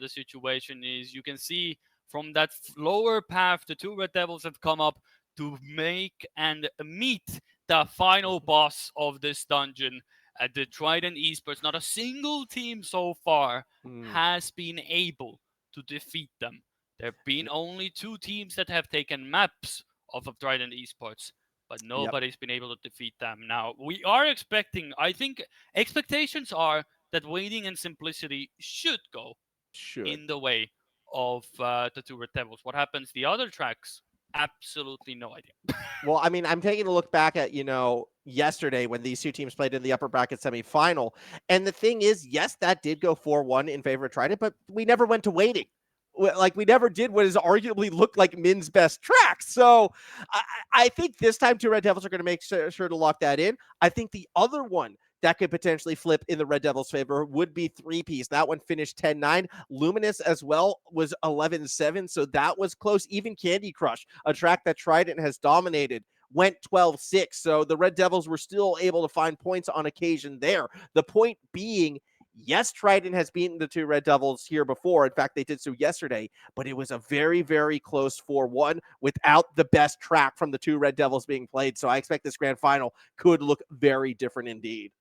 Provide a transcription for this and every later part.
the situation is you can see from that lower path, the two Red Devils have come up to make and meet the final boss of this dungeon. At the Trident Esports, not a single team so far has been able to defeat them. There have been only two teams that have taken maps off of Trident Esports, but Yep. nobody's been able to defeat them. Now, we are expecting, I think expectations are that waiting and simplicity should go Should. in the way of the two Red Devils. What happens the other tracks? Absolutely no idea. Well, I mean, I'm taking a look back at, yesterday when these two teams played in the upper bracket semifinal. And the thing is, yes, that did go 4-1 in favor of Trident, but we never went to waiting. Like, we never did what is arguably looked like Min's best track. So I think this time two Red Devils are going to make sure to lock that in. I think the other one that could potentially flip in the Red Devils' favor would be three-piece. That one finished 10-9. Luminous as well was 11-7, so that was close. Even Candy Crush, a track that Trident has dominated, went 12-6. So the Red Devils were still able to find points on occasion there. The point being, yes, Trident has beaten the two Red Devils here before. In fact, they did so yesterday, but it was a very, very close 4-1 without the best track from the two Red Devils being played. So I expect this grand final could look very different indeed.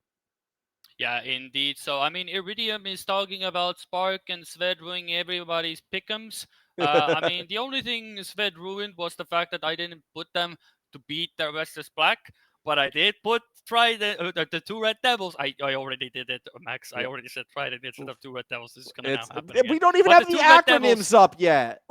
Yeah, indeed. So, I mean, Iridium is talking about Spark and Sved ruining everybody's pick'ems. I mean, the only thing Sved ruined was the fact that I didn't put them to beat the Restless Black, but I did put the two Red Devils. I already did it, Max. I Yep. already said Trident instead of two Red Devils. This is going to now It's happen again. we don't even But the have the two Red acronyms Devils, up yet.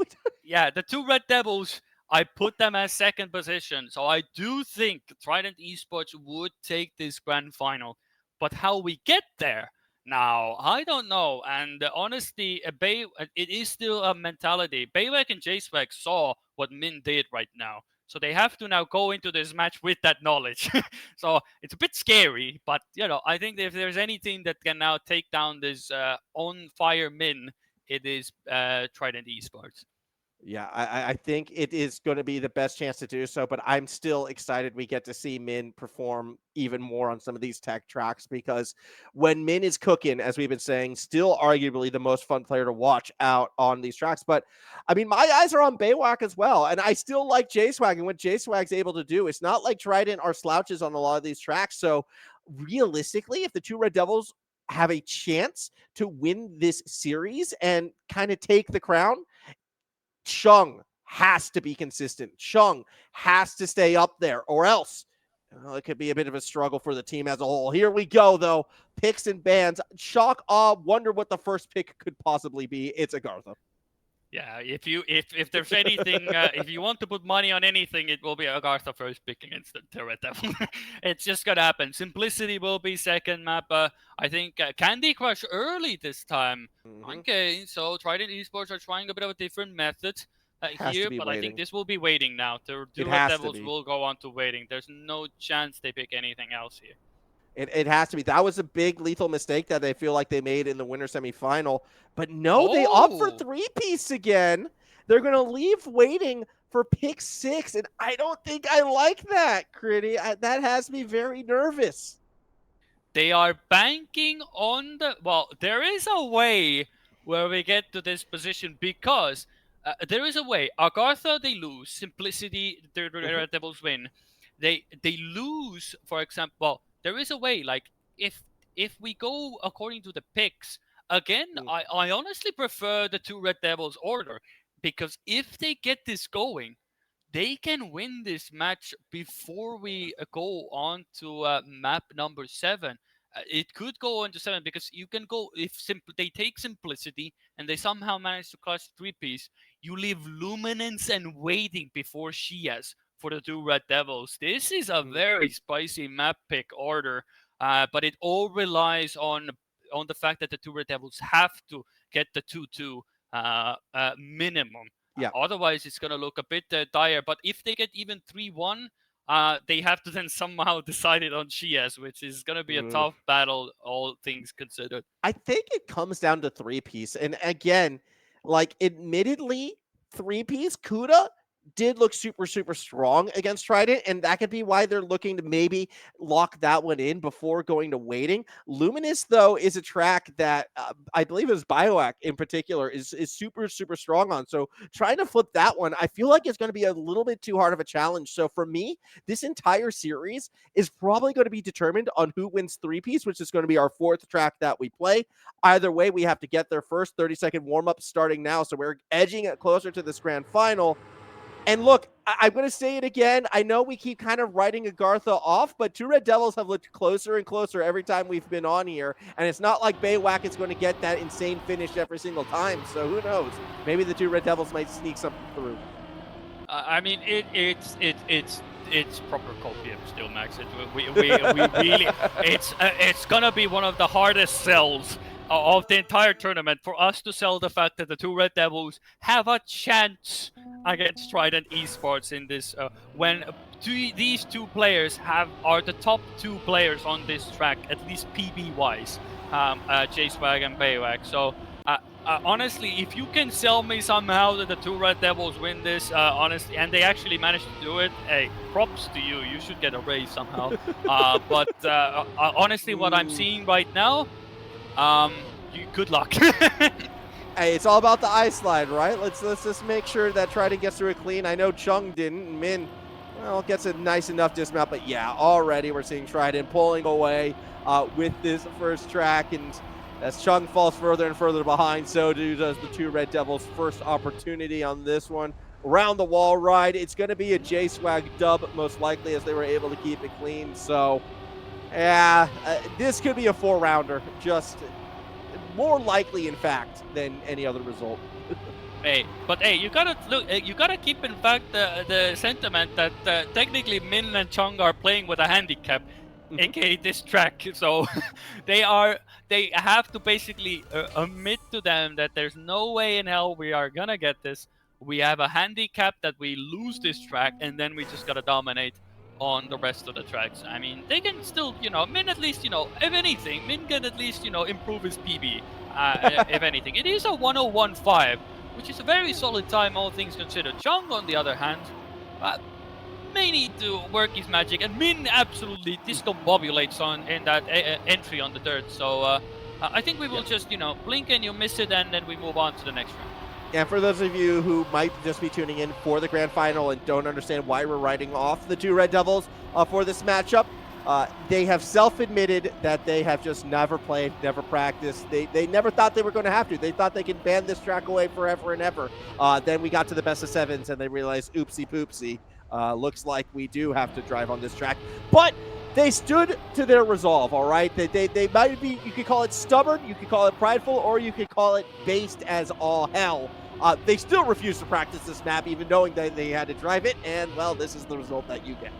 yeah, the two Red Devils, I put them as second position. So I do think Trident Esports would take this grand final. But how we get there, now, I don't know. And honestly, it is still a mentality. Baywag and JSwag saw what Min did right now. So they have to now go into this match with that knowledge. So it's a bit scary, but I think if there's any team that can now take down this on fire Min, it is Trident Esports. Yeah, I think it is going to be the best chance to do so, but I'm still excited we get to see Min perform even more on some of these tech tracks because when Min is cooking, as we've been saying, still arguably the most fun player to watch out on these tracks. But I mean, my eyes are on Baywalk as well, and I still like J-Swag and what J-Swag's able to do. It's not like Trident are slouches on a lot of these tracks. So realistically, if the two Red Devils have a chance to win this series and kind of take the crown, Chung has to be consistent. Chung has to stay up there, or else it could be a bit of a struggle for the team as a whole. Here we go, though. Picks and bans. Shock, awe, wonder what the first pick could possibly be. It's Agartha. Yeah, if there's anything, if you want to put money on anything, it will be Agartha first pick against the Red Devil. It's just gonna happen. Simplicity will be second map. I think Candy Crush early this time. Mm-hmm. Okay, so Trident Esports are trying a bit of a different method Has to here, be but I think waiting. this will be waiting now. The It two Red has to Devils be. will go on to waiting. There's no chance they pick anything else here. It has to be. That was a big lethal mistake that they feel like they made in the winter semifinal. But no, they opt for Oh, three-piece again. They're going to leave waiting for pick 6, and I don't think I like that, Kriidy. That has me very nervous. they are banking on the. Well, there is a way where we get to this position because there is a way. Agartha, they lose. Simplicity, the Mm-hmm. Red Devils win. They lose, for example. Well, there is a way. Like if we go according to the picks again, I honestly prefer the two Red Devils order because if they get this going, they can win this match before we go on to map number 7. It could go on to 7 because you can go if they take simplicity and they somehow manage to clutch 3-piece. You leave Luminance and waiting before Shias for the two Red Devils. This is a very spicy map pick order, but it all relies on the fact that the two Red Devils have to get the 2-2 minimum. Yeah. Otherwise, it's going to look a bit dire. But if they get even 3-1, they have to then somehow decide it on Shias, which is going to be a tough battle, all things considered. I think it comes down to three-piece. And again, like, admittedly, three-piece, Kuda did look super, super strong against Trident, and that could be why they're looking to maybe lock that one in before going to waiting. Luminous, though, is a track that I believe it was Bioac in particular is super, super strong on. So trying to flip that one, I feel like it's going to be a little bit too hard of a challenge. So for me, this entire series is probably going to be determined on who wins three-piece, which is going to be our fourth track that we play. Either way, we have to get their first 30-second warm-up starting now. So we're edging it closer to this grand final. And look, I'm going to say it again. I know we keep kind of writing Agartha off, but two Red Devils have looked closer and closer every time we've been on here. And it's not like Baywhack is going to get that insane finish every single time. So who knows? Maybe the two Red Devils might sneak something through. I mean, it's proper copium still, Max. We really it's gonna be one of the hardest sells of the entire tournament for us to sell the fact that the two Red Devils have a chance against Trident Esports in this when these two players are the top two players on this track, at least PB wise, J-Swag and Baywag. So honestly, if you can sell me somehow that the two Red Devils win this, honestly, and they actually managed to do it, hey, props to you. You should get a raise somehow. But honestly, what I'm seeing right now, good luck. Hey, it's all about the ice slide, right? Let's just make sure that Trident gets through it clean. I know Chung didn't. Min, well, gets a nice enough dismount, but yeah, already we're seeing Trident pulling away with this first track, and as Chung falls further and further behind, so does the two Red Devils' first opportunity on this one. Around the wall ride, it's going to be a J-Swag dub, most likely, as they were able to keep it clean. So, yeah, this could be a 4-rounder, just more likely, in fact, than any other result. Hey, you gotta look. You gotta keep in fact the sentiment that technically Min and Chung are playing with a handicap, aka this track. So they have to basically admit to them that there's no way in hell we are gonna get this. We have a handicap that we lose this track, and then we just gotta dominate on the rest of the tracks. I mean, they can still, Min at least, if anything, Min can at least, improve his PB. If anything, it is a 101.5. Which is a very solid time, all things considered. Chung, on the other hand, may need to work his magic, and Min absolutely discombobulates in that entry on the dirt. So I think we will just, blink and you miss it, and then we move on to the next round. And for those of you who might just be tuning in for the grand final and don't understand why we're writing off the two Red Devils for this matchup, they have self-admitted that they have just never played, never practiced. They never thought they were going to have to. They thought they could ban this track away forever and ever. Then we got to the best of sevens and they realized, oopsie poopsie, looks like we do have to drive on this track. But they stood to their resolve, all right? They might be, you could call it stubborn, you could call it prideful, or you could call it based as all hell. They still refused to practice this map, even knowing that they had to drive it, and, well, this is the result that you get.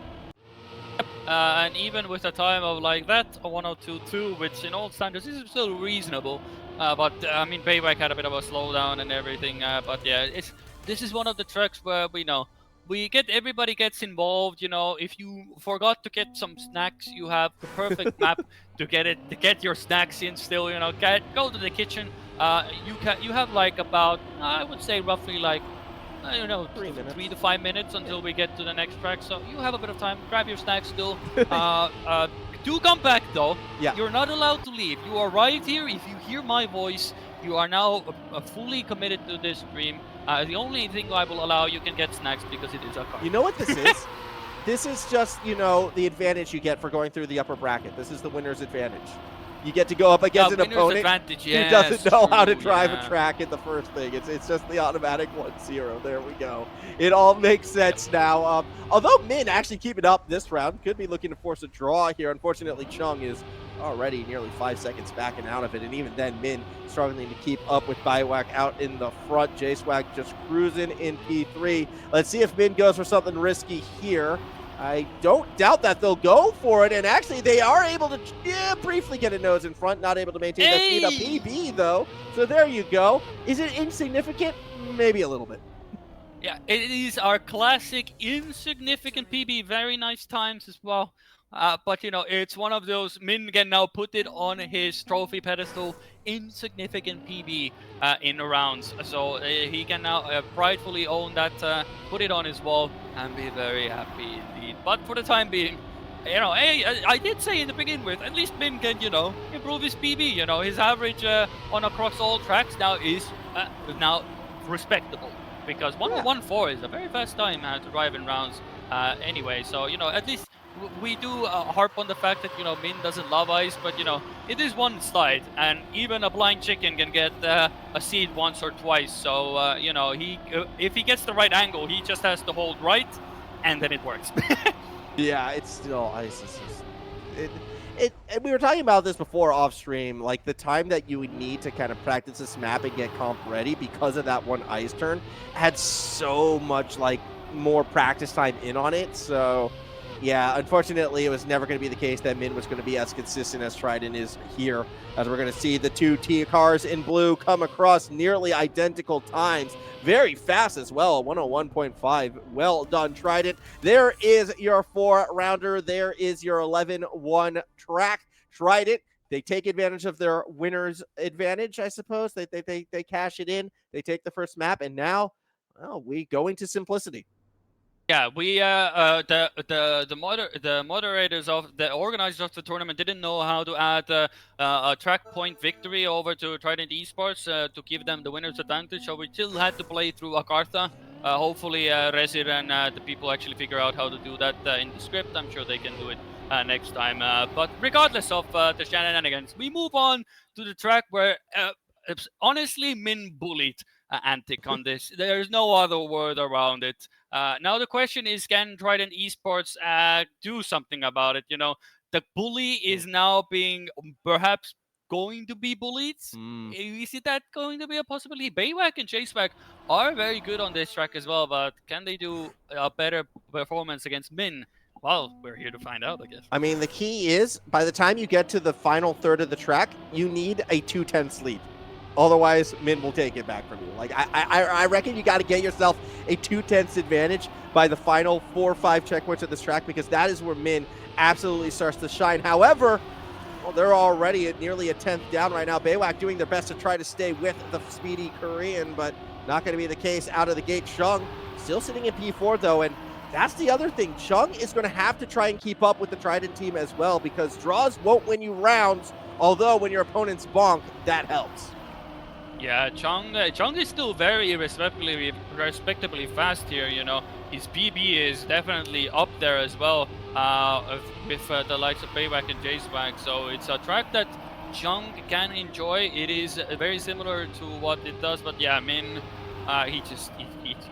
And even with a time of like that, a 102.2, which in all standards is still reasonable. But I mean, Baywhack had a bit of a slowdown and everything. But yeah, this is one of the tracks where everybody gets involved. If you forgot to get some snacks, you have the perfect map to get your snacks in. Still, go to the kitchen. You have like about, I would say roughly like, I don't know, 3 to 5 minutes until we get to the next track. So you have a bit of time. Grab your snacks still. Do come back, though. Yeah. You're not allowed to leave. You are right here. If you hear my voice, you are now fully committed to this stream. The only thing I will allow, you can get snacks because it is a car. You know what this is? This is just, the advantage you get for going through the upper bracket. This is the winner's advantage. You get to go up against an opponent who doesn't know how to drive a track at the first thing. It's just the automatic 1-0. There we go. It all makes sense now. Although Min actually keeping up this round, could be looking to force a draw here. Unfortunately, Chung is already nearly 5 seconds backing out of it. And even then, Min struggling to keep up with Biowack out in the front. J-Swag just cruising in P3. Let's see if Min goes for something risky here. I don't doubt that they'll go for it, and actually they are able to briefly get a nose in front, not able to maintain that speed up PB, though. So there you go. Is it insignificant? Maybe a little bit. Yeah, it is our classic insignificant PB. Very nice times as well. But it's one of those. Min can now put it on his trophy pedestal. Insignificant PB in the rounds, so he can now pridefully own that, put it on his wall, and be very happy indeed. But for the time being, hey, I did say in the beginning with at least Min can improve his PB. His average on across all tracks now is now respectable, because 101.4 is a very fast time to drive in rounds. Anyway, so at least we do harp on the fact that Min doesn't love ice, but it is one slide, and even a blind chicken can get a seed once or twice. So he if he gets the right angle, he just has to hold right, and then it works. Yeah, it's still ice. We were talking about this before off stream, like the time that you would need to kind of practice this map and get comp ready because of that one ice turn had so much like more practice time in on it. So yeah, unfortunately, it was never going to be the case that Min was going to be as consistent as Trident is here, as we're going to see the two T cars in blue come across nearly identical times. Very fast as well, 101.5. Well done, Trident. There is your 4-rounder. There is your 11-1 track. Trident, they take advantage of their winner's advantage, I suppose. They cash it in. They take the first map, and now, well, we go into simplicity. Yeah, we the moderators of the organizers of the tournament didn't know how to add a track point victory over to Trident Esports to give them the winner's advantage. So we still had to play through Akartha. Hopefully, Resir and the people actually figure out how to do that in the script. I'm sure they can do it next time. But regardless of the shenanigans, we move on to the track where honestly Min bullied Antic on this. There's no other word around it. Now the question is, can Trident Esports do something about it? The bully is now being perhaps going to be bullied. Is it that going to be a possibility? Baywak and Chasewak are very good on this track as well, but can they do a better performance against Min? Well, we're here to find out, I guess. I mean, the key is, by the time you get to the final third of the track, you need a 2/10 lead. Otherwise, Min will take it back from you. Like, I reckon you got to get yourself a 2/10 advantage by the final 4 or 5 checkpoints of this track, because that is where Min absolutely starts to shine. However, well, they're already at nearly a 10th down right now. Baywak doing their best to try to stay with the speedy Korean, but not going to be the case out of the gate. Chung still sitting in P4, though, and that's the other thing. Chung is going to have to try and keep up with the Trident team as well, because draws won't win you rounds, although when your opponents bonk, that helps. Yeah, Chung is still very respectably fast here. His PB is definitely up there as well with the likes of Baywak and J-Swag. So it's a track that Chung can enjoy. It is very similar to what it does, but yeah, Min,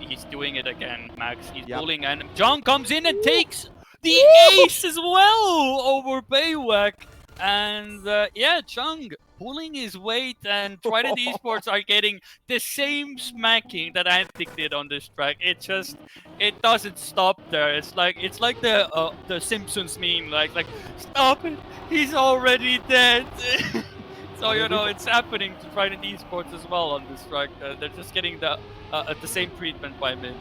he's doing it again, Max. He's bullying, and Chung comes in and takes the ace as well over Baywak. And yeah, Chung pulling his weight, and Trident Esports are getting the same smacking that Antic did on this track. It doesn't stop there. It's like the Simpsons meme, like stop it, he's already dead. So it's happening to Trident Esports as well on this track. They're just getting the same treatment by Min.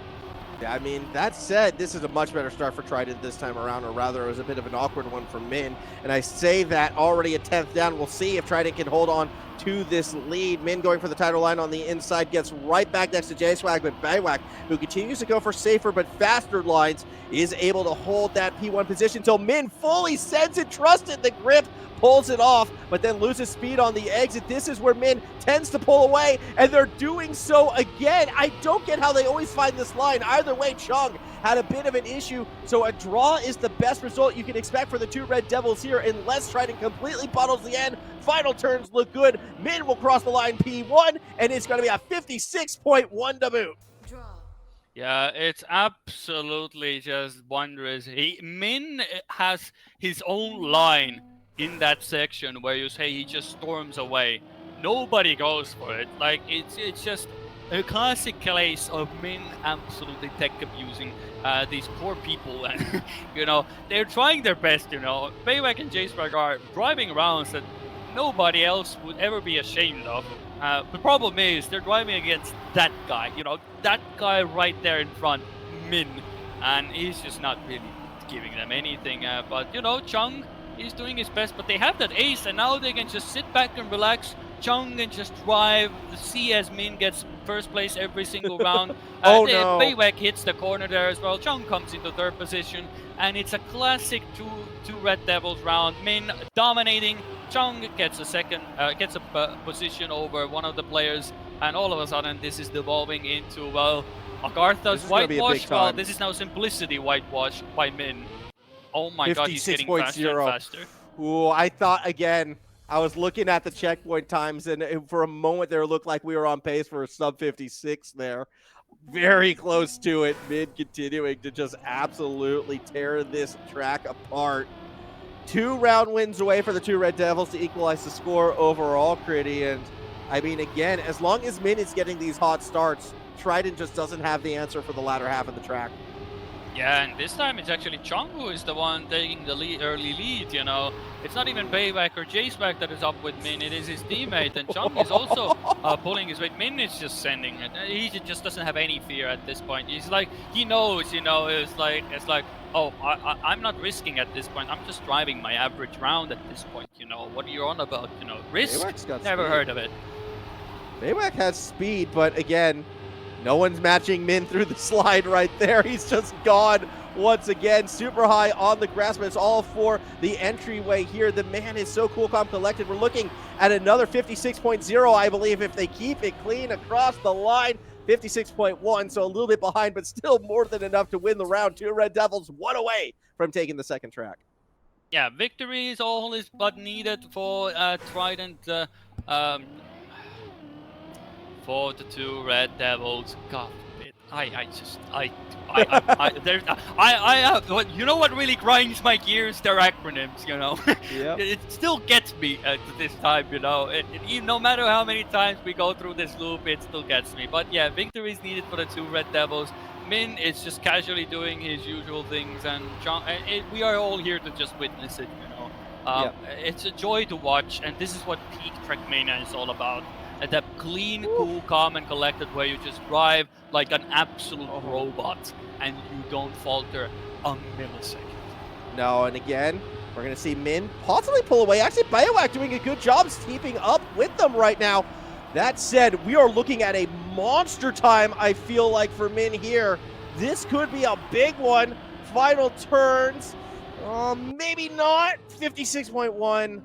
Yeah, I mean, that said, this is a much better start for Trident this time around, or rather, it was a bit of an awkward one for Min. And I say that already a 10th down. We'll see if Trident can hold on to this lead. Min going for the title line on the inside, gets right back next to J-Swag, but Baywak, who continues to go for safer but faster lines, is able to hold that P1 position until Min fully sends it, trusted the grip, pulls it off, but then loses speed on the exit. This is where Min tends to pull away, and they're doing so again. I don't get how they always find this line. Either way, Chung had a bit of an issue, so a draw is the best result you can expect for the two Red Devils here, unless Trident completely puddles the end. Final turns look good. Min will cross the line P1, and it's going to be a 56.1 to boot. Yeah, it's absolutely just wondrous. Min has his own line in that section where you say he just storms away. Nobody goes for it. Like, it's just a classic case of Min absolutely tech abusing these poor people. And they're trying their best. Baywak and J-Swag are driving rounds that nobody else would ever be ashamed of. The problem is they're driving against that guy. That guy right there in front, Min, and he's just not really giving them anything. But, you know, Chung is doing his best, but they have that ace, and now they can just sit back and relax. Chung can just drive. The CS Min gets first place every single round. Oh no. Baywak hits the corner there as well. Chung comes into third position, and it's a classic two Red Devils round. Min dominating. Chung gets a position over one of the players, and all of a sudden this is devolving into, well, Agartha's whitewash. Well, this is now Simplicity whitewash by Min. Oh my god, he's getting faster and faster. Ooh, I thought, again, I was looking at the checkpoint times, and for a moment there, it looked like we were on pace for a sub 56 there. Very close to it. Min continuing to just absolutely tear this track apart. 2 round wins away for the 2 Red Devils to equalize the score overall, Kriidy. And I mean, again, as long as Min is getting these hot starts, Trident just doesn't have the answer for the latter half of the track. Yeah, and this time it's actually Chung who is the one taking the early lead, you know. It's not even Baywak or Jaceback that is up with Min, it is his teammate, and Chung is also pulling his weight. Min is just sending it. He just doesn't have any fear at this point. He's like, he knows, you know, it's like, oh, I'm not risking at this point. I'm just driving my average round at this point, you know. What are you on about, you know? Risk? Never heard of it. Baywak has speed, but again, no one's matching Min through the slide right there. He's just gone once again. Super high on the grass, but it's all for the entryway here. The man is so cool, calm, collected. We're looking at another 56.0, I believe, if they keep it clean across the line. 56.1, so a little bit behind, but still more than enough to win the round. 2 Red Devils, 1 away from taking the second track. Yeah, victory is all is but needed for Trident. For the 2 Red Devils. God forbid. You know what really grinds my gears? Their acronyms, you know. Yep. It still gets me to this time, you know. No matter how many times we go through this loop, it still gets me. But yeah, victory is needed for the 2 Red Devils. Min is just casually doing his usual things, and we are all here to just witness it, you know. It's a joy to watch, and this is what peak Trackmania is all about. At that clean, cool, calm, and collected where you just drive like an absolute robot and you don't falter a millisecond. No, and again, we're going to see Min possibly pull away. Actually, Baywak doing a good job keeping up with them right now. That said, we are looking at a monster time, I feel like, for Min here. This could be a big one. Final turns. Maybe not. 56.1.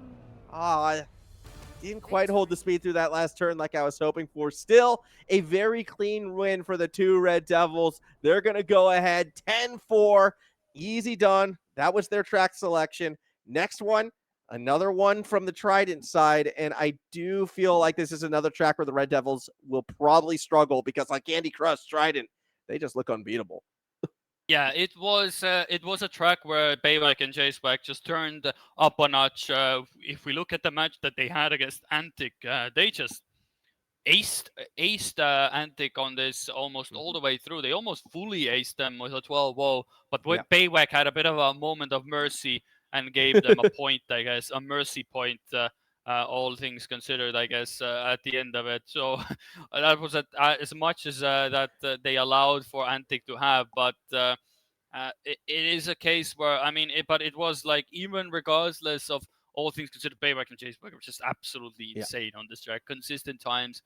Didn't quite hold the speed through that last turn like I was hoping for. Still, a very clean win for the 2 Red Devils. They're going to go ahead 10-4. Easy done. That was their track selection. Next one, another one from the Trident side. And I do feel like this is another track where the Red Devils will probably struggle because, like Candy Crush, Trident, they just look unbeatable. Yeah, it was a track where Baywak and Jaceback just turned up a notch. If we look at the match that they had against Antic, they just aced Antic on this almost all the way through. They almost fully aced them with a 12-0, but Baywak had a bit of a moment of mercy and gave them a point, I guess, a mercy point. All things considered, I guess, at the end of it. So that was as much as that they allowed for Antic to have. But it is a case where, I mean, but it was like, even regardless of all things considered, Baywak and Jaceback were just absolutely insane on this track. Consistent times.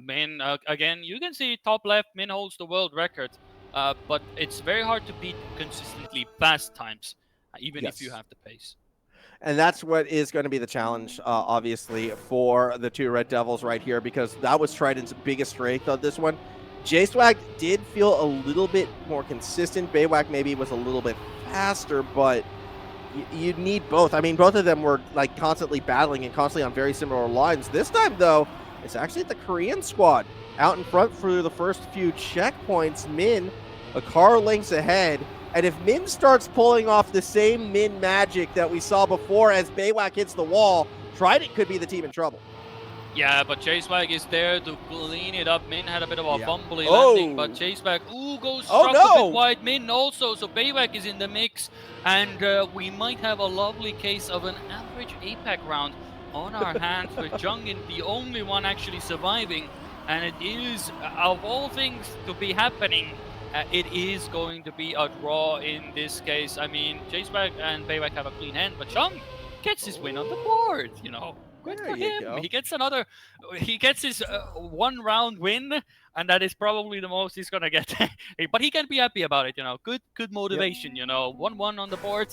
Min, again, you can see top left, Min holds the world record. But it's very hard to beat consistently fast times, even if you have the pace. And that's what is going to be the challenge, obviously, for the 2 Red Devils right here, because that was Trident's biggest strength on this one. Jaceback did feel a little bit more consistent. Baywak maybe was a little bit faster, but you need both. I mean, both of them were like constantly battling and constantly on very similar lines. This time, though, it's actually the Korean squad out in front for the first few checkpoints. Min, a car lengths ahead. And if Min starts pulling off the same Min magic that we saw before as Baywak hits the wall, Trident could be the team in trouble. Yeah, but Jaceback is there to clean it up. Min had a bit of a fumbly landing, but Jaceback, goes struck a bit wide. Min also, so Baywak is in the mix. And we might have a lovely case of an average APAC round on our hands with Jungin, the only one actually surviving. And it is, of all things to be happening, it is going to be a draw in this case. I mean, Jaceback and Bayback have a clean hand, but Chung gets his win on the board. Good There for you him. go. He gets his 1 round win, and that is probably the most he's gonna get. But he can be happy about it. Good Yep. motivation. 1-1 on the board.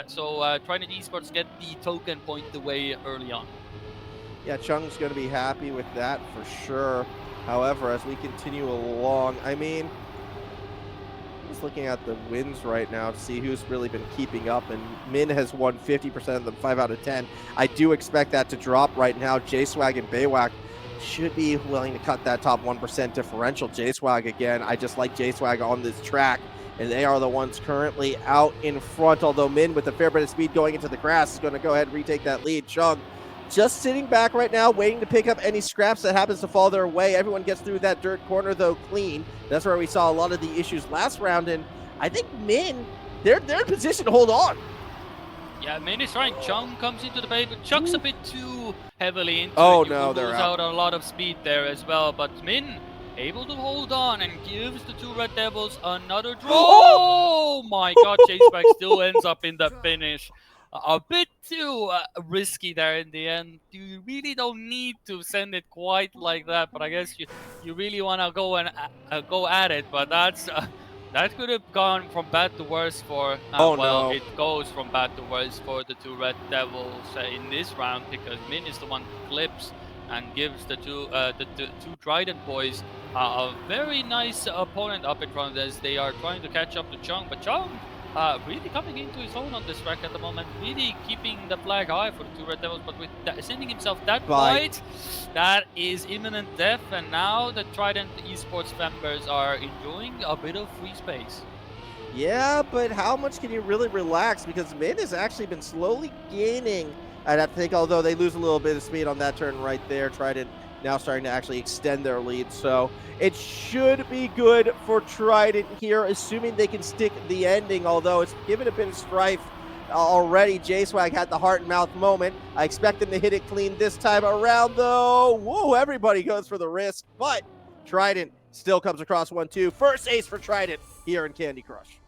So Trident Esports get the token point away early on. Yeah, Chung's going to be happy with that for sure. However, as we continue along, I mean, just looking at the wins right now to see who's really been keeping up, and Min has won 50% of them, 5 out of 10. I do expect that to drop right now. J-Swag and Baywak should be willing to cut that top 1% differential. J-Swag again, I just like J-Swag on this track, and they are the ones currently out in front, although Min with a fair bit of speed going into the grass is going to go ahead and retake that lead. Chung just sitting back right now, waiting to pick up any scraps that happens to fall their way. Everyone gets through that dirt corner, though, clean. That's where we saw a lot of the issues last round, and I think Min, they're in position to hold on. Yeah, Min is trying. Chung comes into the bait, but Chuck's a bit too heavily into Oh, it. no, Will they're lose out. out a lot of speed there as well, but Min able to hold on and gives the two Red Devils another draw. Oh my god, Chaseback still ends up in the finish. A bit too risky there in the end. You really don't need to send it quite like that, but I guess you really want to go and go at it. But that could have gone from bad to worse for. Oh, Well, no. it goes from bad to worse for the two Red Devils in this round because Min is the one who flips and gives the two Trident boys a very nice opponent up in front as they are trying to catch up to Chung. But Chung really coming into his own on this track at the moment, really keeping the flag high for the two Red Devils, but with sending himself that wide, that is imminent death. And now the Trident Esports members are enjoying a bit of free space. Yeah, but how much can you really relax? Because Min has actually been slowly gaining, I'd have to think, although they lose a little bit of speed on that turn right there. Trident now starting to actually extend their lead. So it should be good for Trident here, assuming they can stick the ending, although it's given a bit of strife already. J-Swag had the heart and mouth moment. I expect them to hit it clean this time around, though. Whoa, everybody goes for the risk, but Trident still comes across 1-2. First ace for Trident here in Candy Crush.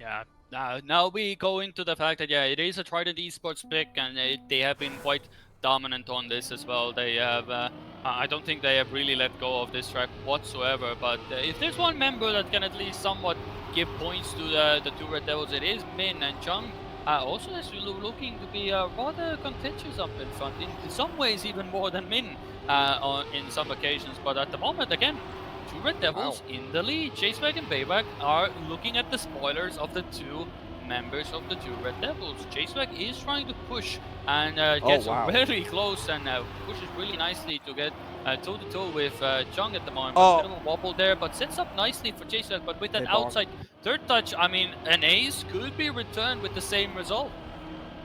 Yeah. Now we go into the fact that, yeah, it is a Trident Esports pick, and they have been quite dominant on this as well. They have, I don't think they have really let go of this track whatsoever, but if there's one member that can at least somewhat give points to the two Red Devils, it is Min. And Chung also is looking to be rather contentious up in front, in some ways even more than Min in some occasions, but at the moment, again, two Red Devils in the lead. Chaseback and Bayback are looking at the spoilers of the two members of the two Red Devils. Chaseback is trying to push and gets very close and pushes really nicely to get toe-to-toe with Chung at the moment. A bit of a wobble there, but sets up nicely for Chaseback. But with that outside third touch, I mean, an ace could be returned with the same result.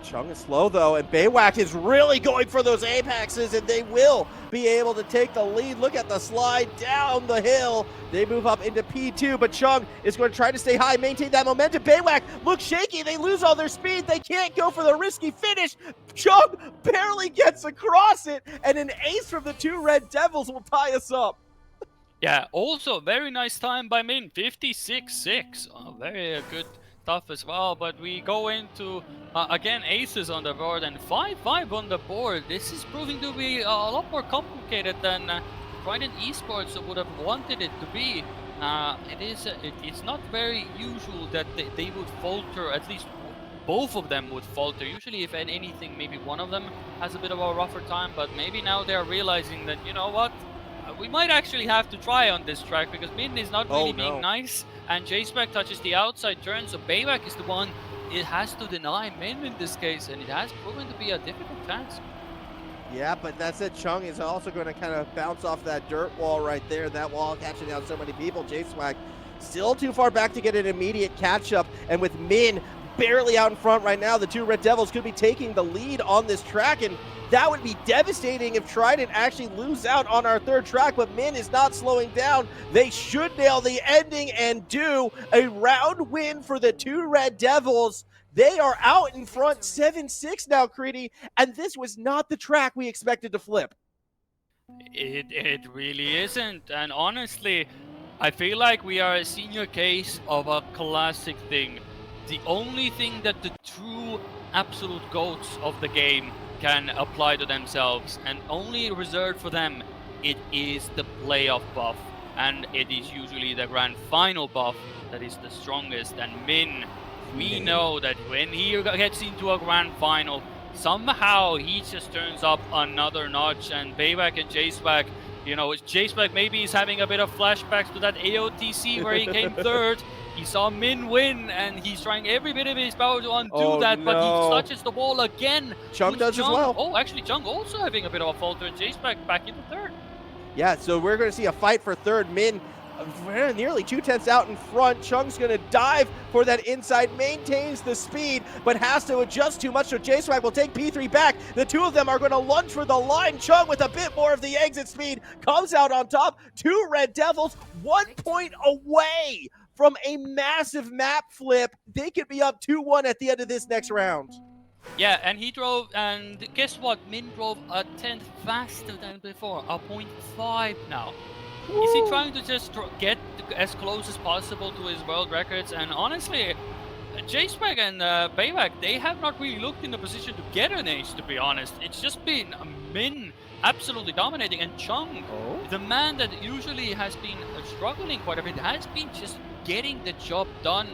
Chung is slow, though, and Baywak is really going for those apexes, and they will be able to take the lead. Look at the slide down the hill. They move up into P2, but Chung is going to try to stay high, maintain that momentum. Baywak looks shaky. They lose all their speed. They can't go for the risky finish. Chung barely gets across it, and an ace from the two Red Devils will tie us up. Yeah, also very nice time by Min, 56-6. Very good stuff as well, but we go into, again, aces on the board and 5-5 on the board. This is proving to be a lot more complicated than Trident Esports would have wanted it to be. It's not very usual that they would falter, at least both of them would falter. Usually, if anything, maybe one of them has a bit of a rougher time, but maybe now they're realizing that, you know what, we might actually have to try on this track because Min is not really being nice, and Jaceback touches the outside turn, so Bayback is the one it has to deny Min in this case, and it has proven to be a difficult task. Yeah, but that said, Chung is also going to kind of bounce off that dirt wall right there. That wall catching down so many people. J-Swag still too far back to get an immediate catch-up, and with Min barely out in front right now, the two Red Devils could be taking the lead on this track, and that would be devastating if Trident actually lose out on our third track, but Min is not slowing down. They should nail the ending and do a round win for the two Red Devils. They are out in front 7-6 now, Kriidy, and this was not the track we expected to flip. It really isn't, and honestly, I feel like we are a senior case of a classic thing. The only thing that the true absolute goats of the game can apply to themselves, and only reserved for them, it is the playoff buff. And it is usually the grand final buff that is the strongest. And Min, we know that when he gets into a grand final, somehow he just turns up another notch. And Bayback and J-Swag, you know, J-Spec maybe is having a bit of flashbacks to that AOTC where he came third. He saw Min win, and he's trying every bit of his power to undo that, but he touches the wall again. Chung does as well. Oh, actually, Chung also having a bit of a falter, and J-Spec back into third. Yeah, so we're going to see a fight for third. Min nearly 2/10 out in front. Chung's going to dive for that inside, maintains the speed, but has to adjust too much, so J-Swag will take P3 back. The two of them are going to lunge for the line. Chung with a bit more of the exit speed comes out on top. Two Red Devils, 1 point away from a massive map flip. They could be up 2-1 at the end of this next round. Yeah, and he drove, and guess what? Min drove a 10th faster than before, a 0.5 now. Woo. Is he trying to just get as close as possible to his world records? And honestly, J-Spec and Bayback, they have not really looked in the position to get an ace, to be honest. It's just been Min absolutely dominating, and Chung, the man that usually has been struggling quite a bit, has been just getting the job done,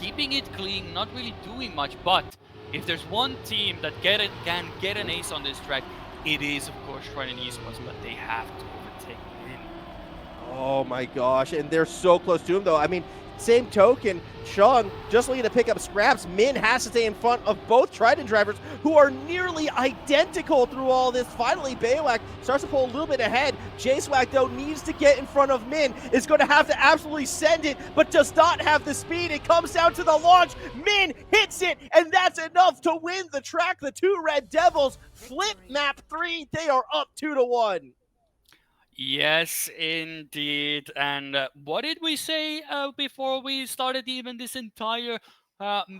keeping it clean, not really doing much. But if there's one team that can get an ace on this track, it is, of course, Trident Esports, but they have to overtake Min. Oh my gosh, and they're so close to him, though. I mean, same token, Chung just looking to pick up scraps. Min has to stay in front of both Trident drivers, who are nearly identical through all this. Finally, Baywak starts to pull a little bit ahead. J-Swag, though, needs to get in front of Min. Is going to have to absolutely send it, but does not have the speed. It comes down to the launch. Min hits it, and that's enough to win the track. The two Red Devils flip map 3. They are up 2-1. Yes, indeed. And what did we say before we started even this entire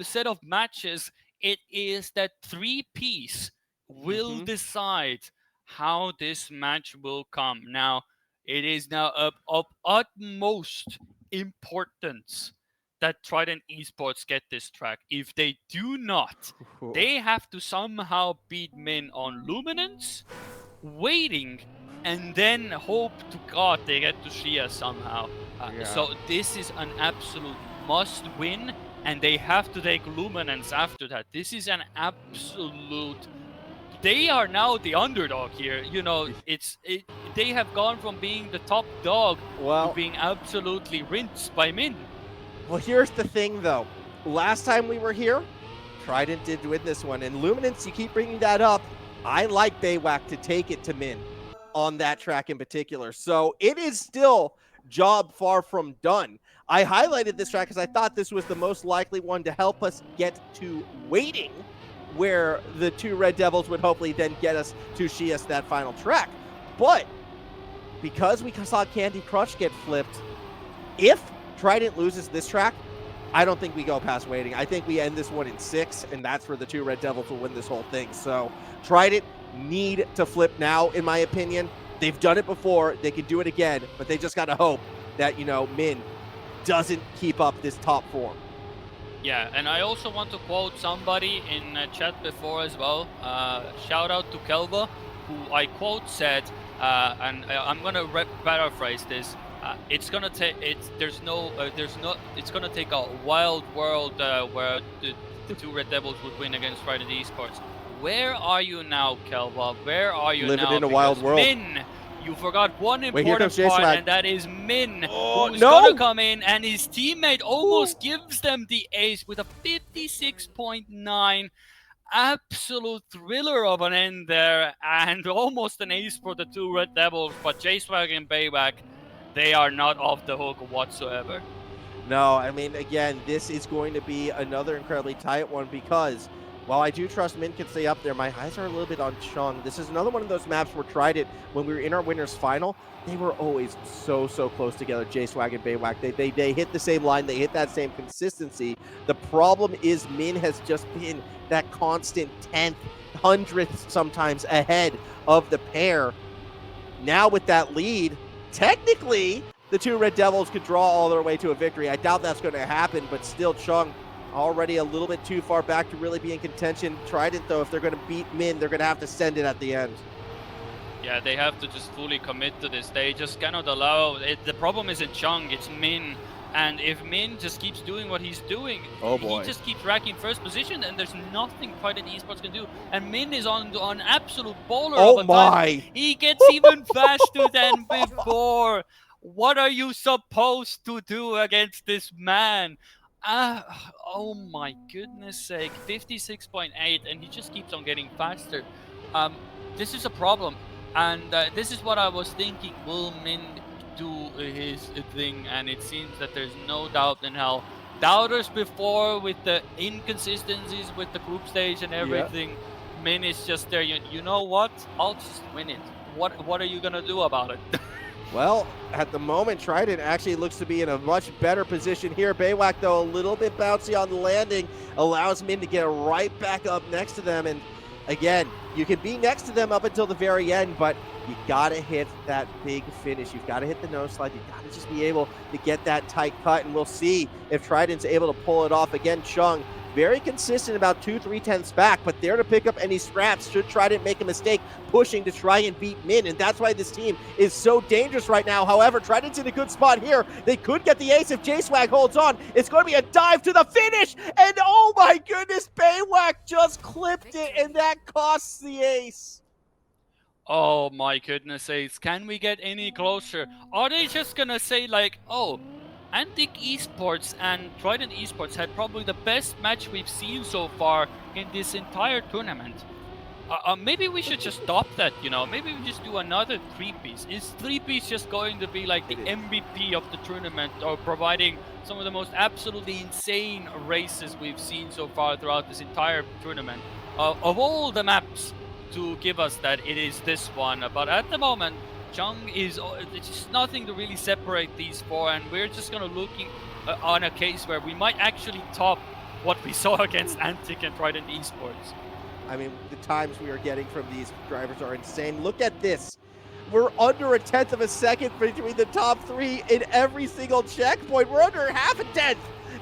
set of matches? It is that 3-piece will decide how this match will come. Now, it is now of utmost importance that Trident Esports get this track. If they do not, they have to somehow beat Min on Luminance, waiting, and then hope to God they get to see us somehow. So this is an absolute must win, and they have to take Luminance after that. This is an absolute... They are now the underdog here. You know, they have gone from being the top dog to being absolutely rinsed by Min. Well, here's the thing, though. Last time we were here, Trident did win this one, and Luminance, you keep bringing that up. I like Baywak to take it to Min on that track in particular. So it is still job far from done. I highlighted this track because I thought this was the most likely one to help us get to waiting, where the two Red Devils would hopefully then get us to Shias that final track. But because we saw Candy Crush get flipped, if Trident loses this track, I don't think we go past waiting. I think we end this one in 6, and that's where the two Red Devils will win this whole thing. So Trident need to flip now, in my opinion. They've done it before. They can do it again, but they just got to hope that, you know, Min doesn't keep up this top form. Yeah, and I also want to quote somebody in chat before as well. Shout out to Kelva, who I quote said, and I'm gonna paraphrase this. It's gonna take it's gonna take a wild world where the two Red Devils would win against Trident Esports. Where are you now, Kelva? Where are you living now? In a wild world. Min, you forgot one important part, and that is Min, who's gonna come in, and his teammate almost gives them the ace with a 56.9. Absolute thriller of an end there, and almost an ace for the two Red Devils. But J-Swag and Bayback, they are not off the hook whatsoever. No, I mean, again, this is going to be another incredibly tight one because while I do trust Min can stay up there, my eyes are a little bit on Chung. This is another one of those maps where Trident, when we were in our winners final, they were always so close together, J-Swag and Baywak. They hit the same line, they hit that same consistency. The problem is Min has just been that constant 10th, 100th sometimes ahead of the pair. Now with that lead, technically, the two Red Devils could draw all their way to a victory. I doubt that's going to happen, but still Chung already a little bit too far back to really be in contention. Trident, though, if they're going to beat Min, they're going to have to send it at the end. Yeah, they have to just fully commit to this. They just cannot allow it. The problem isn't Chung, it's Min. And if Min just keeps doing what he's doing, he just keeps racking first position, and there's nothing Trident Esports can do. And Min is on absolute bowler of a time. He gets even faster than before. What are you supposed to do against this man? Oh my goodness sake, 56.8, and he just keeps on getting faster. This is a problem, and this is what I was thinking. Will Min do his thing? And it seems that there's no doubt in hell. Doubters before with the inconsistencies with the group stage and everything. Yeah. Min is just there. You know what? I'll just win it. What are you gonna do about it? Well, at the moment, Trident actually looks to be in a much better position here. Baywak, though, a little bit bouncy on the landing, allows Min to get right back up next to them. And again, you can be next to them up until the very end, but you got to hit that big finish. You've got to hit the nose slide. You've got to just be able to get that tight cut, and we'll see if Trident's able to pull it off. Again, Chung, very consistent, about 2/3 back, but there to pick up any scraps should Trident make a mistake pushing to try and beat Min, and that's why this team is so dangerous right now. However, Trident's in a good spot here. They could get the ace if J-Swag holds on. It's going to be a dive to the finish, and oh my goodness, Baywak just clipped it, and that costs the ace. Oh my goodness ace, can we get any closer? Are they just gonna say like, oh, Antic Esports and Trident Esports had probably the best match we've seen so far in this entire tournament? Maybe we should just stop that, you know? Maybe we just do another 3-piece. Is 3-piece just going to be like the MVP of the tournament, or providing some of the most absolutely insane races we've seen so far throughout this entire tournament? Of all the maps to give us that, it is this one. But at the moment, Chung is just nothing to really separate these four, and we're just gonna looking on a case where we might actually top what we saw against Antic and Trident Esports. I mean, the times we are getting from these drivers are insane. Look at this. We're under 1/10 of a second between the top three in every single checkpoint. We're under 1/2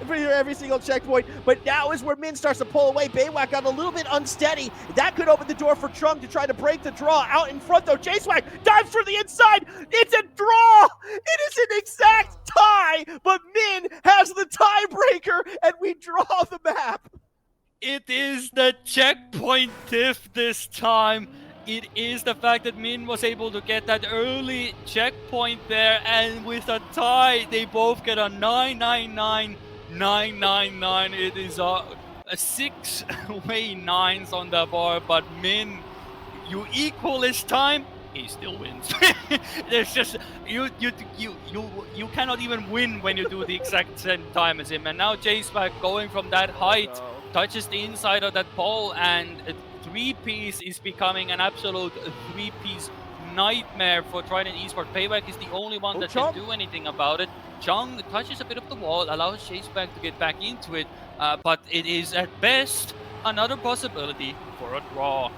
for every single checkpoint, but now is where Min starts to pull away. Baywak got a little bit unsteady. That could open the door for Chung to try to break the draw. Out in front, though, J-Swag dives for the inside. It's a draw. It is an exact tie, but Min has the tiebreaker, and we draw the map. It is the checkpoint diff this time. It is the fact that Min was able to get that early checkpoint there, and with a tie, they both get a 999. 999. It is a 6-way 9s on the bar, but Min, you equal his time, he still wins. There's just you cannot even win when you do the exact same time as him. And now J-Swag going from that height touches the inside of that pole, and a 3-piece is becoming an absolute 3-piece nightmare for Trident Esports. Baywak is the only one that can do anything about it. Chung touches a bit of the wall, allows J-Swag to get back into it, but it is at best another possibility for a draw.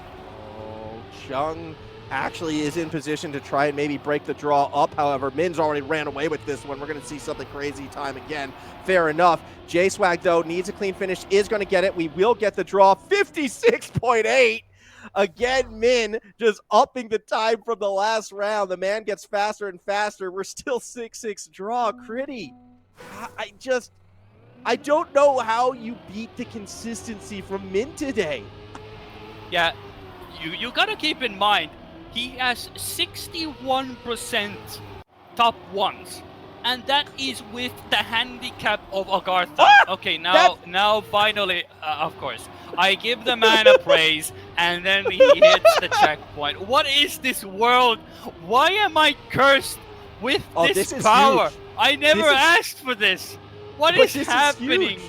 Oh, Chung actually is in position to try and maybe break the draw up. However, Min's already ran away with this one. We're going to see something crazy time again. Fair enough. J-Swag, though, needs a clean finish, is going to get it. We will get the draw. 56.8. Again, Min just upping the time from the last round. The man gets faster and faster. We're still 6-6 draw. Kriidy, I don't know how you beat the consistency from Min today. Yeah, you gotta keep in mind, he has 61% top ones. And that is with the handicap of Agartha. Okay, now finally, of course, I give the man a praise, and then he hits the checkpoint. What is this world? Why am I cursed with this power? I never asked for this. What is happening?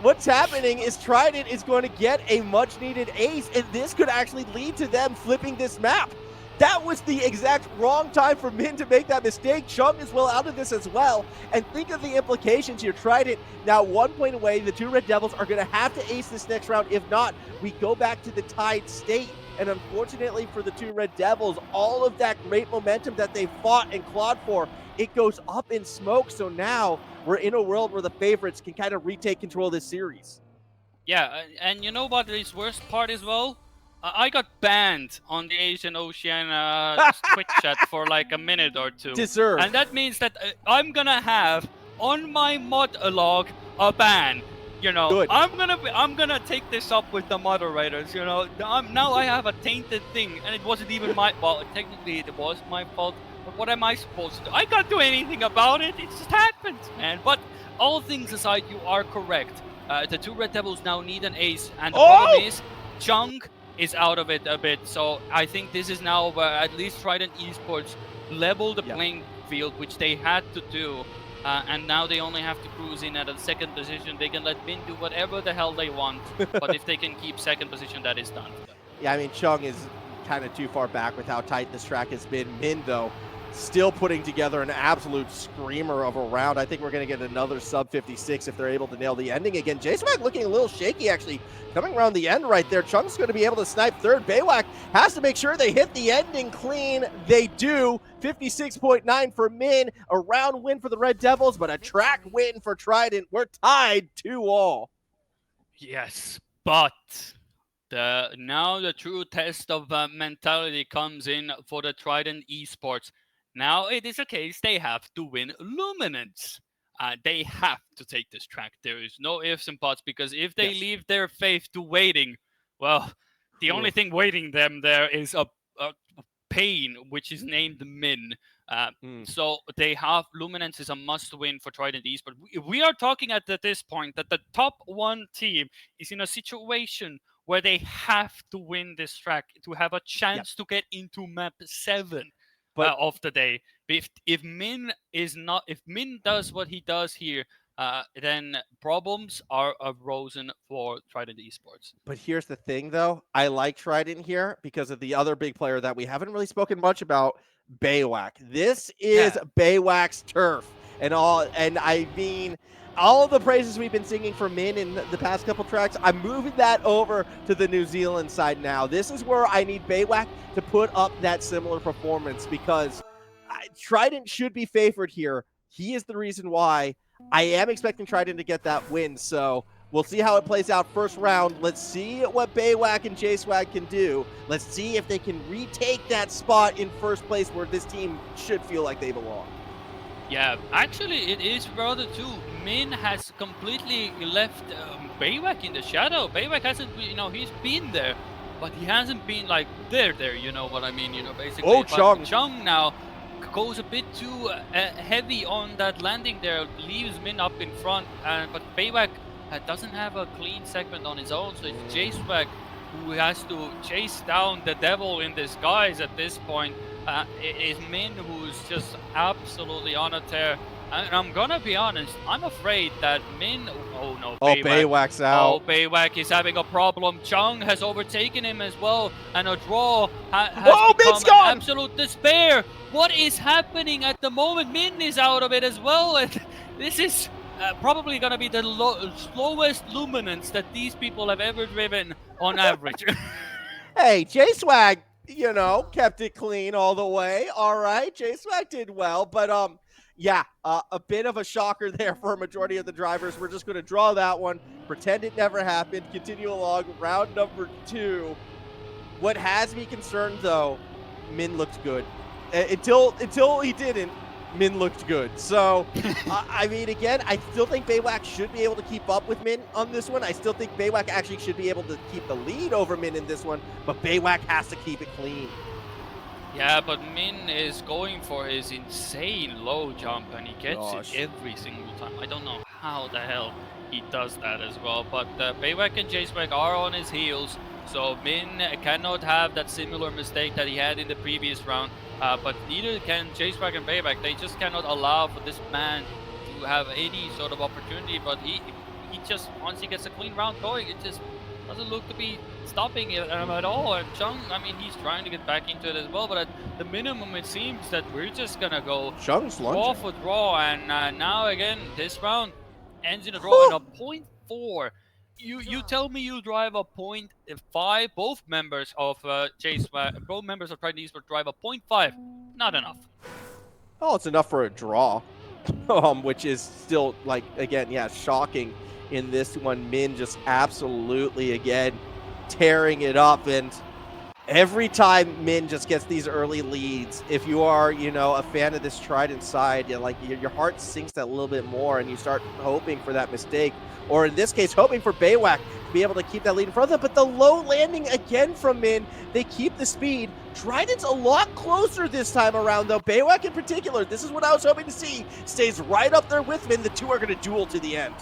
What's happening is Trident is going to get a much-needed ace, and this could actually lead to them flipping this map. That was the exact wrong time for Min to make that mistake. Chung is well out of this as well. And think of the implications here. Trident now 1 point away. The two Red Devils are going to have to ace this next round. If not, we go back to the tied state. And unfortunately for the two Red Devils, all of that great momentum that they fought and clawed for, it goes up in smoke. So now we're in a world where the favorites can kind of retake control of this series. Yeah, and you know what is worst part as well? I got banned on the Asian Oceania Twitch chat for like a minute or two, Deserve. and that means that I'm gonna have on my mod log a ban. You know, Good. I'm gonna take this up with the moderators. You know, now I have a tainted thing, and it wasn't even my well. Technically, it was my fault. But what am I supposed to do? I can't do anything about it. It just happened, man. But all things aside, you are correct. The two Red Devils now need an ace, and the problem is Chung is out of it a bit. So I think this is now at least Trident Esports level the playing field, which they had to do. And now they only have to cruise in at a second position. They can let Min do whatever the hell they want. But if they can keep second position, that is done for them. Yeah, I mean, Chung is kind of too far back with how tight this track has been. Min, though, still putting together an absolute screamer of a round. I think we're going to get another sub 56 if they're able to nail the ending again. J-Swag looking a little shaky, actually, coming around the end right there. Chung's going to be able to snipe third. Baywak has to make sure they hit the ending clean. They do. 56.9 for Min. A round win for the Red Devils, but a track win for Trident. We're tied 2-2. Yes, but now the true test of mentality comes in for the Trident Esports. Now it is a case they have to win Luminance. They have to take this track. There is no ifs and buts, because if they leave their faith to waiting, well, the only thing waiting them there is a pain, which is named Min. So they have Luminance is a must-win for Trident Esports. We are talking at this point that the top one team is in a situation where they have to win this track to have a chance to get into map 7 of the day. If Min does what he does here, then problems are arisen for Trident Esports. But here's the thing, though. I like Trident here because of the other big player that we haven't really spoken much about, Baywak. This is Baywak's turf. And I mean, all of the praises we've been singing for Min in the past couple tracks, I'm moving that over to the New Zealand side now. This is where I need Baywak to put up that similar performance, because Trident should be favored here. He is the reason why. I am expecting Trident to get that win, so we'll see how it plays out first round. Let's see what Baywak and J-Swag can do. Let's see if they can retake that spot in first place where this team should feel like they belong. Yeah, actually, it is rather too. Min has completely left Baywak in the shadow. Baywak hasn't, he's been there, but he hasn't been like there. You know what I mean? Basically. Oh, Chung. Chung now goes a bit too heavy on that landing there, leaves Min up in front, but Baywak doesn't have a clean segment on his own, so it's J-Swag who has to chase down the devil in disguise at this point. It is Min who's just absolutely on a tear. And I'm gonna be honest, I'm afraid that Min... Oh no, Baywak's out. Oh, Baywak is having a problem. Chung has overtaken him as well, and a draw has become an absolute despair. What is happening at the moment? Min is out of it as well, and this is probably gonna be the slowest Luminance that these people have ever driven on average. Hey, J-Swag, kept it clean all the way. All right, J-Swag did well, but a bit of a shocker there for a majority of the drivers. We're just going to draw that one, pretend it never happened, continue along, round number 2. What has me concerned, though, Min looked good. Until he didn't, Min looked good. So, I mean, again, I still think Baywak should be able to keep up with Min on this one. I still think Baywak actually should be able to keep the lead over Min in this one, but Baywak has to keep it clean. Yeah, but Min is going for his insane low jump, and he gets it every single time. I don't know how the hell he does that as well, but Baywak and J-Swag are on his heels, so Min cannot have that similar mistake that he had in the previous round, but neither can J-Swag and Baywak. They just cannot allow for this man to have any sort of opportunity, but he just, once he gets a clean round going, it just doesn't look to be stopping him at all. And Chung, I mean, he's trying to get back into it as well, but at the minimum, it seems that we're just gonna go draw for draw. And now again, this round ends in a draw in a 0.4. you tell me you drive a .5. Both members of both members of Trident Esports drive a .5. Not enough. Oh, it's enough for a draw, which is still, like, again, yeah, shocking in this one. Min just absolutely, again, tearing it up. And every time Min just gets these early leads, if you are, a fan of this Trident side, like your heart sinks that little bit more, and you start hoping for that mistake, or in this case, hoping for Baywak to be able to keep that lead in front of them. But the low landing again from Min, they keep the speed. Trident's a lot closer this time around, though. Baywak in particular, this is what I was hoping to see, stays right up there with Min. The two are going to duel to the end.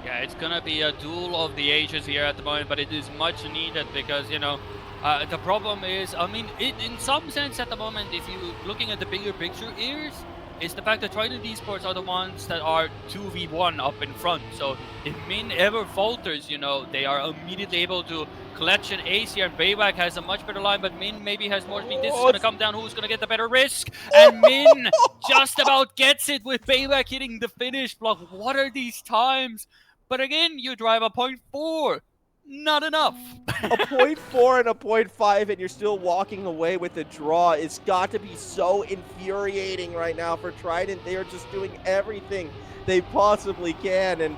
Yeah, it's gonna be a duel of the ages here at the moment, but it is much needed because, the problem is, I mean, in some sense at the moment, if you're looking at the bigger picture, is the fact that Trident Esports are the ones that are 2v1 up in front. So if Min ever falters, they are immediately able to clutch an ace here, and Baywak has a much better line, but Min maybe has more speed. This is going to come down who's going to get the better risk, and Min just about gets it with Baywak hitting the finish block. What are these times? But again, you drive a .4. Not enough. A .4 and a .5, and you're still walking away with a draw. It's got to be so infuriating right now for Trident. They are just doing everything they possibly can. And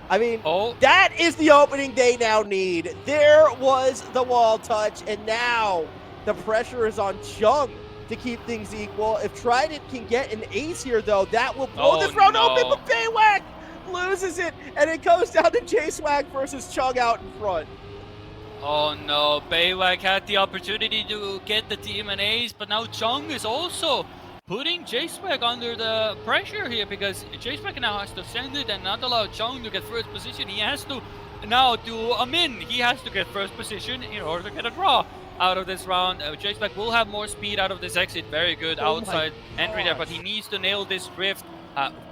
I mean, that is the opening they now need. There was the wall touch, and now the pressure is on Chung to keep things equal. If Trident can get an ace here, though, that will blow this round open, but Baywak loses it, and it goes down to J-Swag versus Chung out in front. Oh no, Baywak had the opportunity to get the team an ace, but now Chung is also putting J-Swag under the pressure here, because J-Swag now has to send it and not allow Chung to get first position. He has to now do a Min. He has to get first position in order to get a draw out of this round. J-Swag will have more speed out of this exit. Very good outside entry there, but he needs to nail this drift.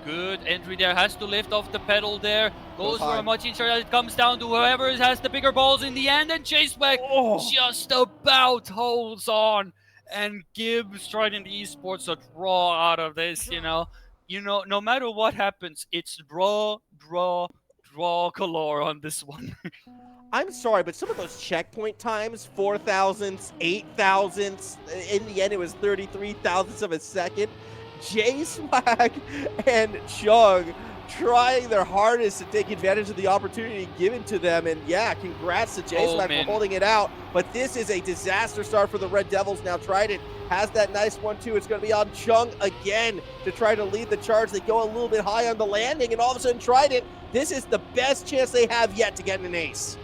Good entry there, has to lift off the pedal there, goes for a much inch. It comes down to whoever has the bigger balls in the end, and J-Swag just about holds on and gives Trident Esports a draw out of this. No matter what happens, it's draw galore on this one. I'm sorry, but some of those checkpoint times, 4 thousandths, 8 thousandths, in the end it was 33 thousandths of a second. J-Swag and Chung trying their hardest to take advantage of the opportunity given to them. And yeah, congrats to J-Swag for holding it out. But this is a disaster start for the Red Devils. Now Trident has that nice 1-2. It's going to be on Chung again to try to lead the charge. They go a little bit high on the landing, and all of a sudden Trident, this is the best chance they have yet to get an ace.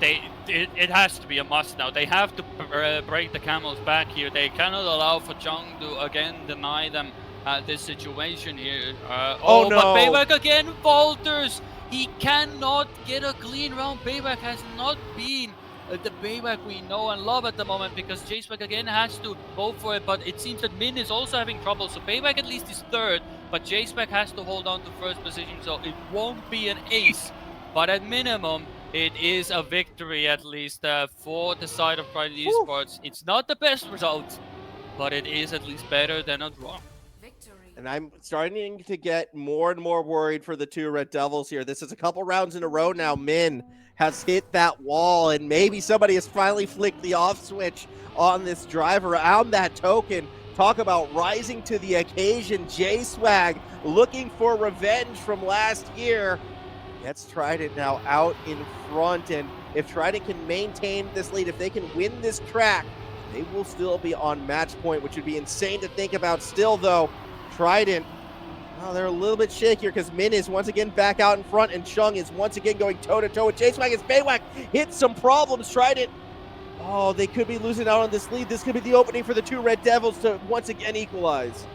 It has to be a must now. They have to break the camel's back here. They cannot allow for Chung to again deny them this situation here. No. But Baywak again falters. He cannot get a clean round. Baywak has not been the Baywak we know and love at the moment, because J-Swag again has to go for it, but it seems that Min is also having trouble. So Baywak at least is third, but J-Swag has to hold on to first position, so it won't be an ace, but at minimum it is a victory at least for the side of Trident Esports. It's not the best result, but it is at least better than a draw. And I'm starting to get more and more worried for the two Red Devils here. This is a couple rounds in a row now. Min has hit that wall, and maybe somebody has finally flicked the off switch on this drive around that token. Talk about rising to the occasion. J-Swag looking for revenge from last year. Gets Trident now out in front, and if Trident can maintain this lead, if they can win this track, they will still be on match point, which would be insane to think about. Still, though, Trident, they're a little bit shakier because Min is once again back out in front, and Chung is once again going toe-to-toe with J-Swag as Baywak hits some problems. Trident, they could be losing out on this lead. This could be the opening for the two Red Devils to once again equalize.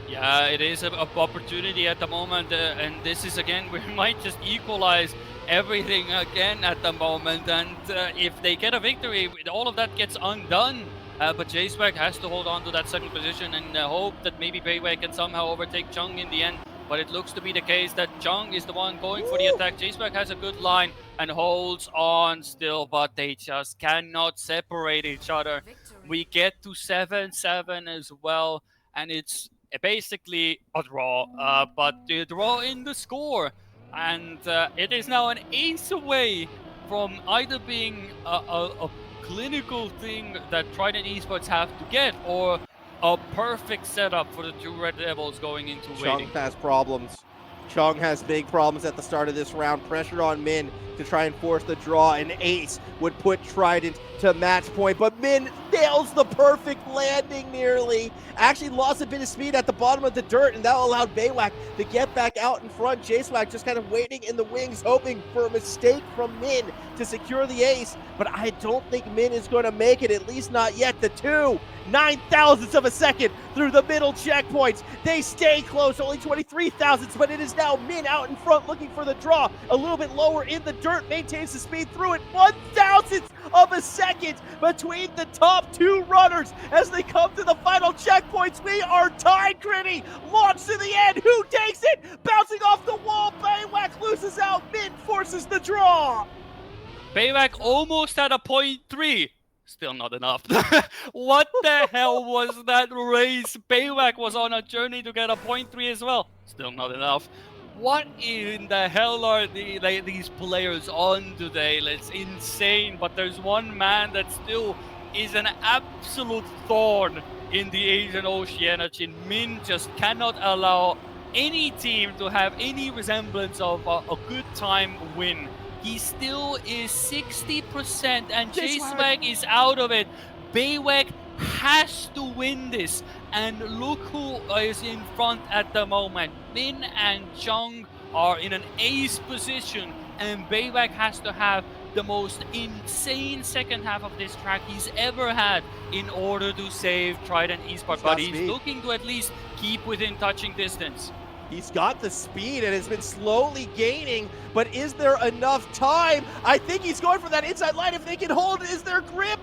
Yeah, it is an opportunity at the moment, and this is again, we might just equalize everything again at the moment, and if they get a victory, all of that gets undone. But J-Swag has to hold on to that second position and hope that maybe Baywak can somehow overtake Chung in the end. But it looks to be the case that Chung is the one going for the attack. J-Swag has a good line and holds on still, but they just cannot separate each other. We get to 7-7 as well, and it's basically a draw, but the draw in the score. And it is now an ace away from either being a clinical thing that Trident Esports have to get, or a perfect setup for the two Red Devils going into Chung waiting. has problems. Chung has big problems at the start of this round. Pressure on Min to try and force the draw. An ace would put Trident to match point, but Min nails the perfect landing nearly. Actually lost a bit of speed at the bottom of the dirt, and that allowed Baywak to get back out in front. J-Swag just kind of waiting in the wings, hoping for a mistake from Min to secure the ace, but I don't think Min is going to make it, at least not yet. The 9 thousandths of a second through the middle checkpoints. They stay close, only 23 thousandths, but it is now Min out in front looking for the draw. A little bit lower in the dirt, maintains the speed through it. 1 thousandth of a second between the top two runners as they come to the final checkpoints. We are tied, Kriidy. Launch to the end. Who takes it? Bouncing off the wall. Baywak loses out. Min forces the draw. Baywak almost had a 0.3. Still not enough. What the hell was that race? Baywak was on a journey to get a 0.3 as well. Still not enough. What in the hell are these players on today? It's insane. But there's one man that still is an absolute thorn in the Asian Oceania. Min just cannot allow any team to have any resemblance of a good time win. He still is 60% and J-Swag is out of it. Baywak has to win this. And look who is in front at the moment. Min and Chung are in an ace position, and Baywak has to have the most insane second half of this track he's ever had in order to save Trident Esports. But he's looking to at least keep within touching distance. He's got the speed and has been slowly gaining, but is there enough time? I think he's going for that inside line. If they can hold, is there grip?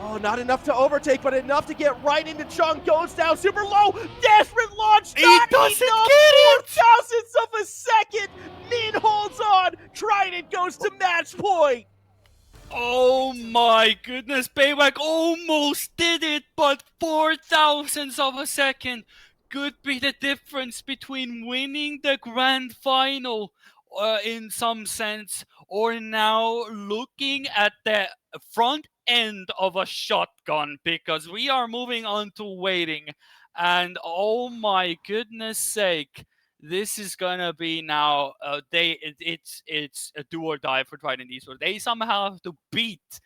Oh, not enough to overtake, but enough to get right into Chung. Goes down super low. Desperate launch. He doesn't get it. 4 thousandths of a second. Min holds on. Trident goes to match point. Oh my goodness, Baywak almost did it, but 4 thousandths of a second could be the difference between winning the grand final in some sense, or now looking at the front end of a shotgun, because we are moving on to waiting. And oh my goodness sake, this is gonna be now it's a do or die for Trident Esports. They somehow have to beat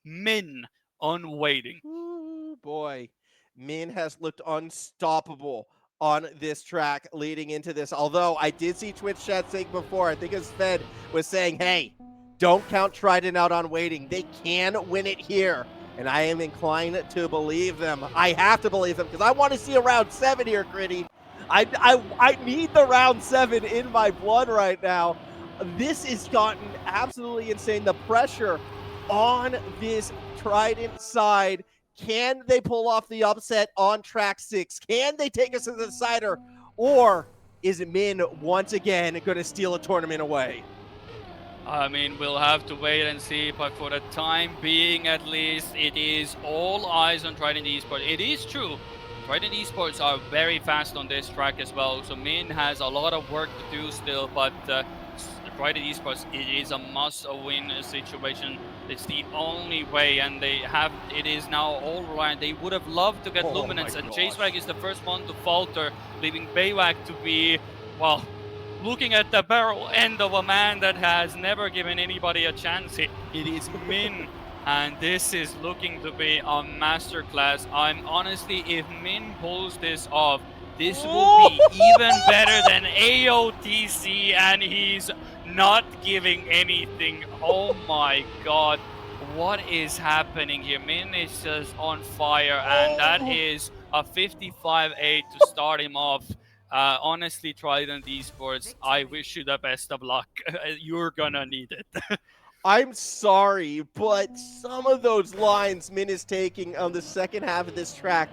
Min on waiting. Ooh, boy. Min has looked unstoppable on this track leading into this. Although I did see Twitch chat saying before, I think it was Fed, was saying, hey, don't count Trident out on waiting. They can win it here. And I am inclined to believe them. I have to believe them because I want to see a round 7 here, Kriidy. I need the round 7 in my blood right now. This has gotten absolutely insane. The pressure on this Trident side. Can they pull off the upset on track 6? Can they take us to the decider? Or is Min once again going to steal a tournament away? I mean, we'll have to wait and see, but for the time being at least, it is all eyes on Trident Esports. It is true, Trident Esports are very fast on this track as well, so Min has a lot of work to do still, but Trident Esports, it is a must-win situation. It's the only way, and they have, it is now all right. They would have loved to get Luminance, and J-Swag is the first one to falter, leaving Baywak to be, well, looking at the barrel end of a man that has never given anybody a chance. It is Min, and this is looking to be a masterclass. I'm honestly, if Min pulls this off, this will be even better than AOTC, and he's not giving anything. Oh my god, what is happening here? Min is just on fire, and that is a 55-8 to start him off. Honestly, Trident Esports, I wish you the best of luck. You're gonna need it. I'm sorry, but some of those lines Min is taking on the second half of this track,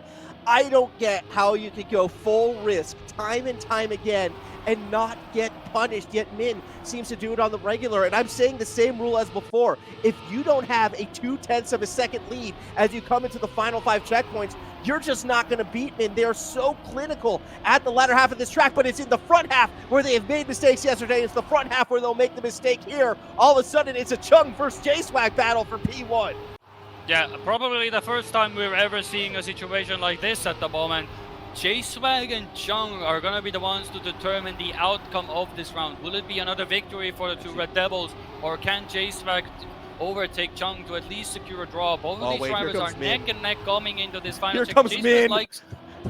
I don't get how you could go full risk time and time again and not get punished, yet Min seems to do it on the regular. And I'm saying the same rule as before. If you don't have a 0.2 of a second lead as you come into the final 5 checkpoints, you're just not going to beat Min. They're so clinical at the latter half of this track, but it's in the front half where they have made mistakes yesterday. It's the front half where they'll make the mistake here. All of a sudden, it's a Chung versus J-Swag battle for P1. Yeah, probably the first time we're ever seeing a situation like this at the moment. J-Swag and Chung are going to be the ones to determine the outcome of this round. Will it be another victory for the two Red Devils, or can J-Swag overtake Chung to at least secure a draw? Both of these drivers are neck and neck coming into this final check. Here comes Min.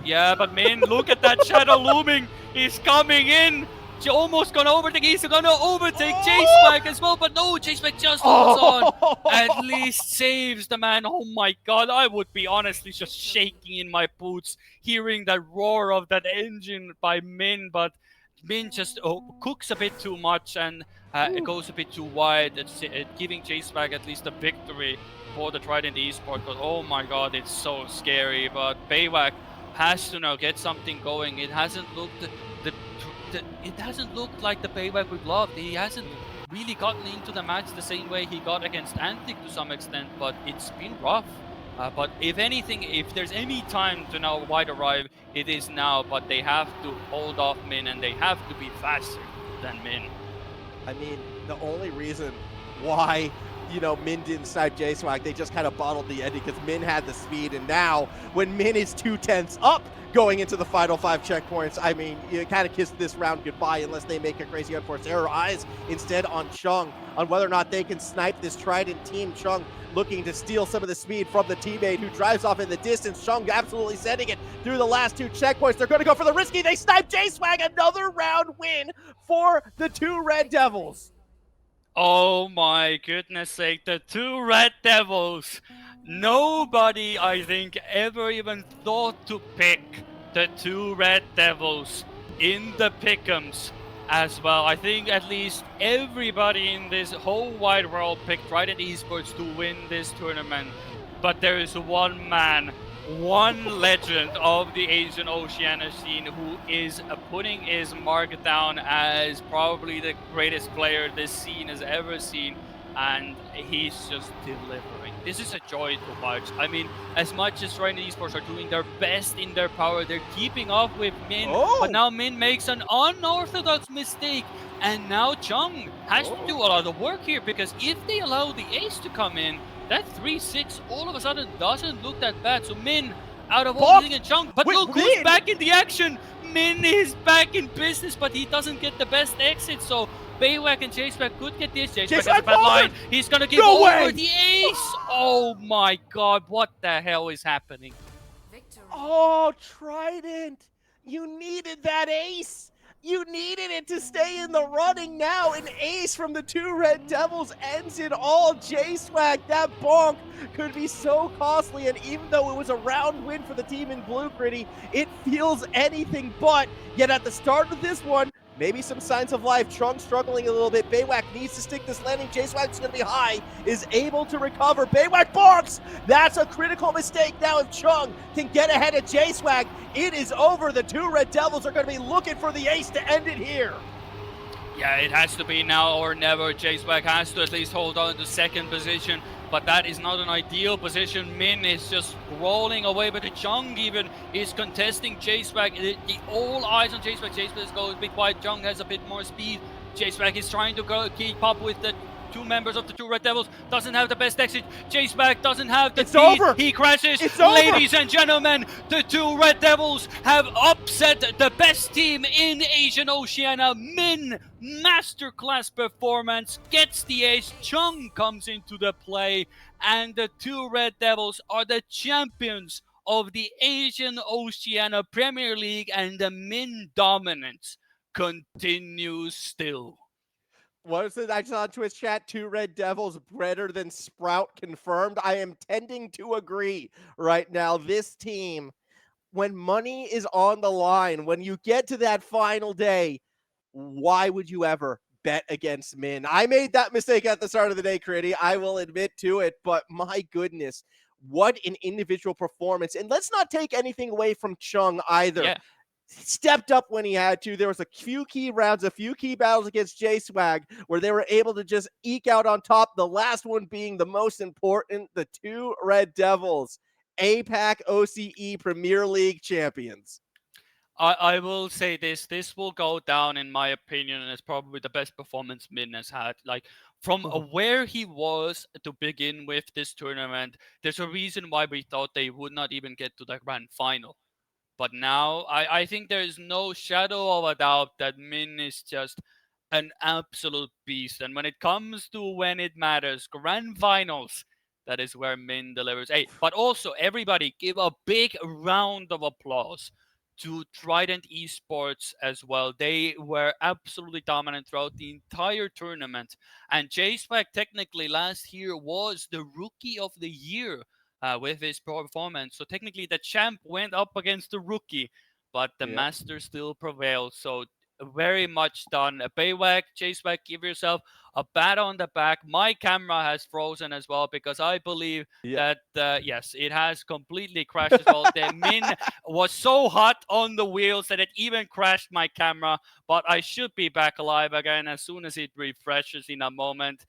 Yeah, but Min, look at that shadow looming. He's coming in. Almost gonna overtake. He's gonna overtake J-Swag as well, but no, J-Swag just holds on. At least saves the man. Oh my god, I would be honestly just shaking in my boots hearing that roar of that engine by Min, but Min just cooks a bit too much and it goes a bit too wide. It's giving J-Swag at least a victory for the Trident Esports, but oh my god, it's so scary. But Baywak has to now get something going. It hasn't looked like the Baywak we've loved. He hasn't really gotten into the match the same way he got against Antic to some extent, but it's been rough. But if anything, if there's any time to now wide arrive, it is now. But they have to hold off Min, and they have to be faster than Min. I mean, the only reason why Min didn't snipe J-Swag, they just kind of bottled the ending because Min had the speed, and now when Min is 2/10 up going into the final 5 checkpoints, I mean, you kind of kiss this round goodbye unless they make a crazy unforced error. Eyes instead on Chung, on whether or not they can snipe this Trident team. Chung looking to steal some of the speed from the teammate who drives off in the distance. Chung absolutely sending it through the last 2 checkpoints. They're going to go for the risky. They snipe J-Swag. Another round win for the 2 Red Devils. Oh my goodness sake, the 2 Red Devils. Nobody, I think, ever even thought to pick the 2 Red Devils in the pick'ems as well. I think at least everybody in this whole wide world picked Trident Esports to win this tournament. But there is one man, one legend of the Asian Oceania scene who is putting his mark down as probably the greatest player this scene has ever seen, and he's just delivering. This is a joy to watch. I mean, as much as Trident Esports are doing their best in their power, they're keeping up with Min, but now Min makes an unorthodox mistake, and now Chung has to do a lot of work here, because if they allow the ace to come in, that 3-6 all of a sudden doesn't look that bad. So Min out of overthinking and Chung, but look who's back in the action. Min is back in business, but he doesn't get the best exit. So Baywak and J-Swag could get this. J-Swag has a bad line. He's gonna give over the ace. Oh my god, what the hell is happening? Victory. Oh, Trident, you needed that ace. You needed it to stay in the running. Now an ace from the 2 Red Devils ends it all. J-Swag, that bonk could be so costly, and even though it was a round win for the team in blue, Kriidy, it feels anything but. Yet at the start of this one, maybe some signs of life. Chung struggling a little bit. Baywak needs to stick this landing. J-Swag's going to be high, is able to recover. Baywak bonks! That's a critical mistake. Now if Chung can get ahead of J-Swag, it is over. The 2 Red Devils are going to be looking for the ace to end it here. Yeah, it has to be now or never. J-Swag has to at least hold on to second position, but that is not an ideal position. Min is just rolling away, but Chung even is contesting J-Swag. All eyes on J-Swag. J-Swag is going a bit wide. Chung has a bit more speed. J-Swag is trying to keep up with the 2 members of the 2 Red Devils. Doesn't have the best exit. J-Swag doesn't have the speed. Over. He crashes. It's Ladies and gentlemen, the 2 Red Devils have upset the best team in Asian Oceania. Min, masterclass performance, gets the ace. Chung comes into the play, and the 2 Red Devils are the champions of the Asian Oceania Premier League, and the Min dominance continues still. What is it? I saw on Twitch chat, 2 Red Devils better than Sprout confirmed. I am tending to agree right now. This team, when money is on the line, when you get to that final day, why would you ever bet against Min? I made that mistake at the start of the day, Kriidy. I will admit to it, but my goodness, what an individual performance. And let's not take anything away from Chung either. Yeah. Stepped up when he had to. There was a few key rounds, a few key battles against J-Swag where they were able to just eke out on top. The last one being the most important, the 2 Red Devils APAC OCE Premier League champions. I will say this. This will go down, in my opinion, as probably the best performance Min has had. Like, from where he was to begin with this tournament, there's a reason why we thought they would not even get to the grand final. But now I think there is no shadow of a doubt that Min is just an absolute beast. And when it comes to when it matters, grand finals, that is where Min delivers. Hey, but also everybody give a big round of applause to Trident Esports as well. They were absolutely dominant throughout the entire tournament. And JSpec technically last year was the rookie of the year with his performance. So technically, the champ went up against the rookie, but the Yep. master still prevailed. So very much done. Baywag, Chasewag, give yourself a pat on the back. My camera has frozen as well because I believe Yeah. that yes, it has completely crashed as well. The min was so hot on the wheels that it even crashed my camera. But I should be back alive again as soon as it refreshes in a moment.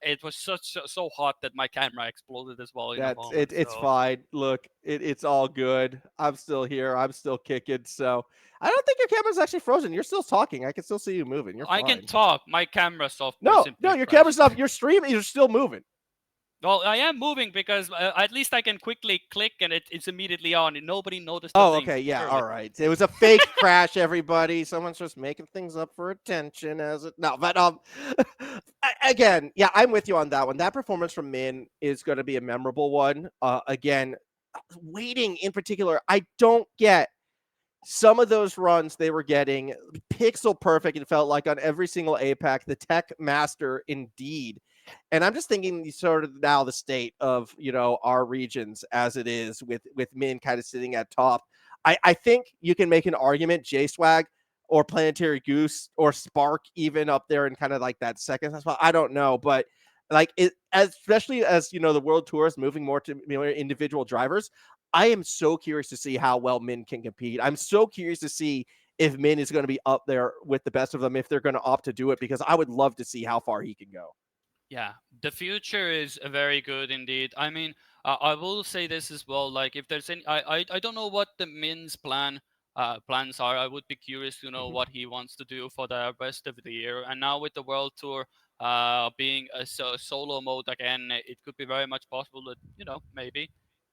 It was so hot that my camera exploded as well in a That's it. moment. It's So fine. Look, it's all good. I'm still here. I'm still kicking. So I don't think your camera's actually frozen. You're still talking. I can still see you moving. You're I can fine. talk. My camera software No, no, simply your camera's crashed. not. You're streaming. You're still moving. Well, I am moving because at least I can quickly click and it's immediately on. And nobody noticed a Oh, thing. okay. Yeah. Surely. All right. It was a fake crash, everybody. Someone's just making things up for attention as it. No, but again, yeah, I'm with you on that one. That performance from Min is going to be a memorable one. Again, waiting in particular, I don't get some of those runs they were getting pixel perfect. It felt like on every single APAC, the tech master indeed. And I'm just thinking sort of now the state of, our regions as it is with Min kind of sitting at top. I think you can make an argument J-Swag or Planetary Goose or Spark even up there in kind of like that second spot. I don't know, but like it, especially as the world tour is moving more to individual drivers. I am so curious to see how well Min can compete. I'm so curious to see if Min is going to be up there with the best of them, if they're going to opt to do it, because I would love to see how far he can go. Yeah, the future is very good indeed. I mean, I will say this as well. Like, if there's any, I don't know what the Min's plans are. I would be curious to know Mhm. what he wants to do for the rest of the year. And now with the World Tour, being a solo mode again, it could be very much possible that maybe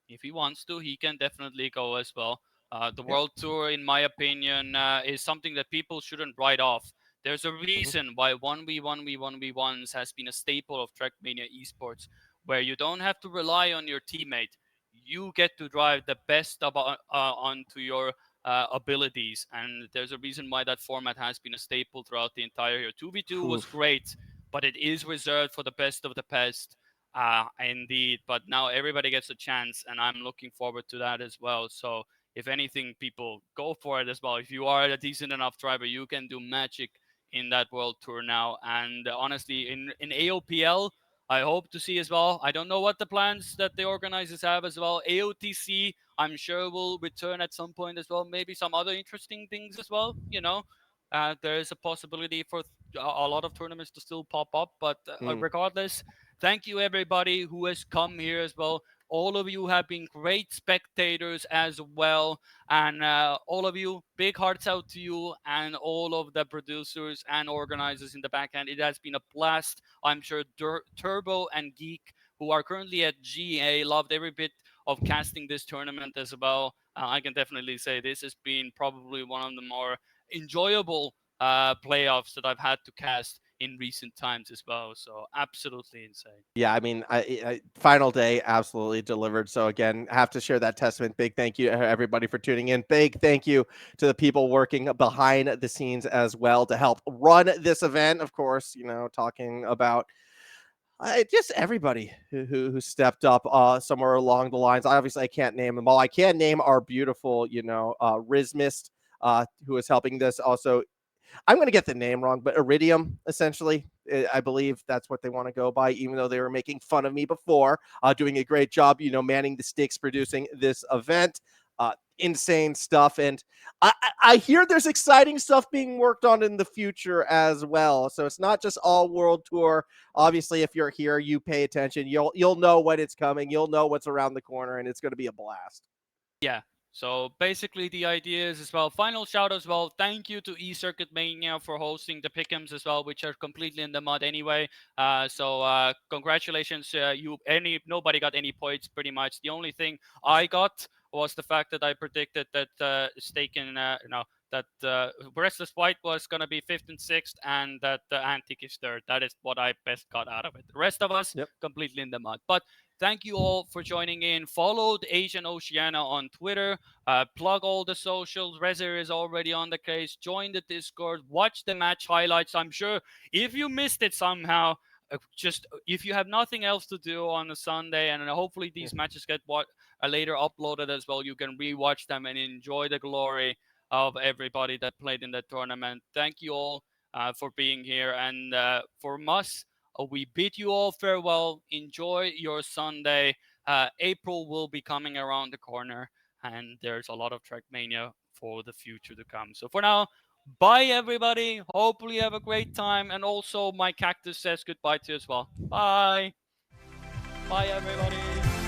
if he wants to, he can definitely go as well. The Yeah. World Tour, in my opinion, is something that people shouldn't write off. There's a Mhm. reason why 1v1v1v1s has been a staple of Trackmania Esports, where you don't have to rely on your teammate. You get to drive the best onto your abilities, and there's a reason why that format has been a staple throughout the entire year. 2v2 was Oof. great, but it is reserved for the best of the best. Indeed, but now everybody gets a chance, and I'm looking forward to that as well. So if anything, people go for it as well. If you are a decent enough driver, you can do magic in that world tour now. And honestly, in AOPL, I hope to see as well. I don't know what the plans that the organizers have as well. AOTC, I'm sure will return at some point as well. Maybe some other interesting things as well. There is a possibility for a lot of tournaments to still pop up. But Mm. regardless, thank you everybody who has come here as well. All of you have been great spectators as well. And all of you, big hearts out to you and all of the producers and organizers in the back end. It has been a blast. I'm sure Turbo and Geek, who are currently at GA, loved every bit of casting this tournament as well. I can definitely say this has been probably one of the more enjoyable playoffs that I've had to cast in recent times as well. So absolutely insane. Yeah, I mean, final day absolutely delivered. So again, have to share that testament. Big thank you to everybody for tuning in. Big thank you to the people working behind the scenes as well to help run this event. Of course, talking about just everybody who stepped up somewhere along the lines. Obviously, I can't name them all. I can name our beautiful, Rizmist, who is helping this. Also, I'm going to get the name wrong, but Iridium, essentially, I believe that's what they want to go by, even though they were making fun of me before, doing a great job, manning the sticks, producing this event. insane stuff. And I hear there's exciting stuff being worked on in the future as well. So it's not just all World Tour. Obviously, if you're here, you pay attention. You'll know when it's coming. You'll know what's around the corner, and it's going to be a blast. Yeah. So basically, the idea is as well. Final shout as well. Thank you to eCircuit Mania for hosting the pick'ems as well, which are completely in the mud anyway. So congratulations. Nobody got any points pretty much. The only thing I got was the fact that I predicted that Staken, that Restless White was gonna be fifth and sixth, and that Antique is third. That is what I best got out of it. The rest of us Yep. completely in the mud. But thank you all for joining in. Follow the Asian Oceania on Twitter. Plug all the socials. Rezer is already on the case. Join the Discord. Watch the match highlights. I'm sure if you missed it somehow, just if you have nothing else to do on a Sunday, and hopefully these matches get later uploaded as well, you can rewatch them and enjoy the glory of everybody that played in the tournament. Thank you all for being here, and from us, we bid you all farewell. Enjoy your Sunday. April will be coming around the corner, and there's a lot of Trackmania for the future to come. So for now, bye everybody. Hopefully you have a great time. And also my cactus says goodbye to you as well. Bye. Bye everybody.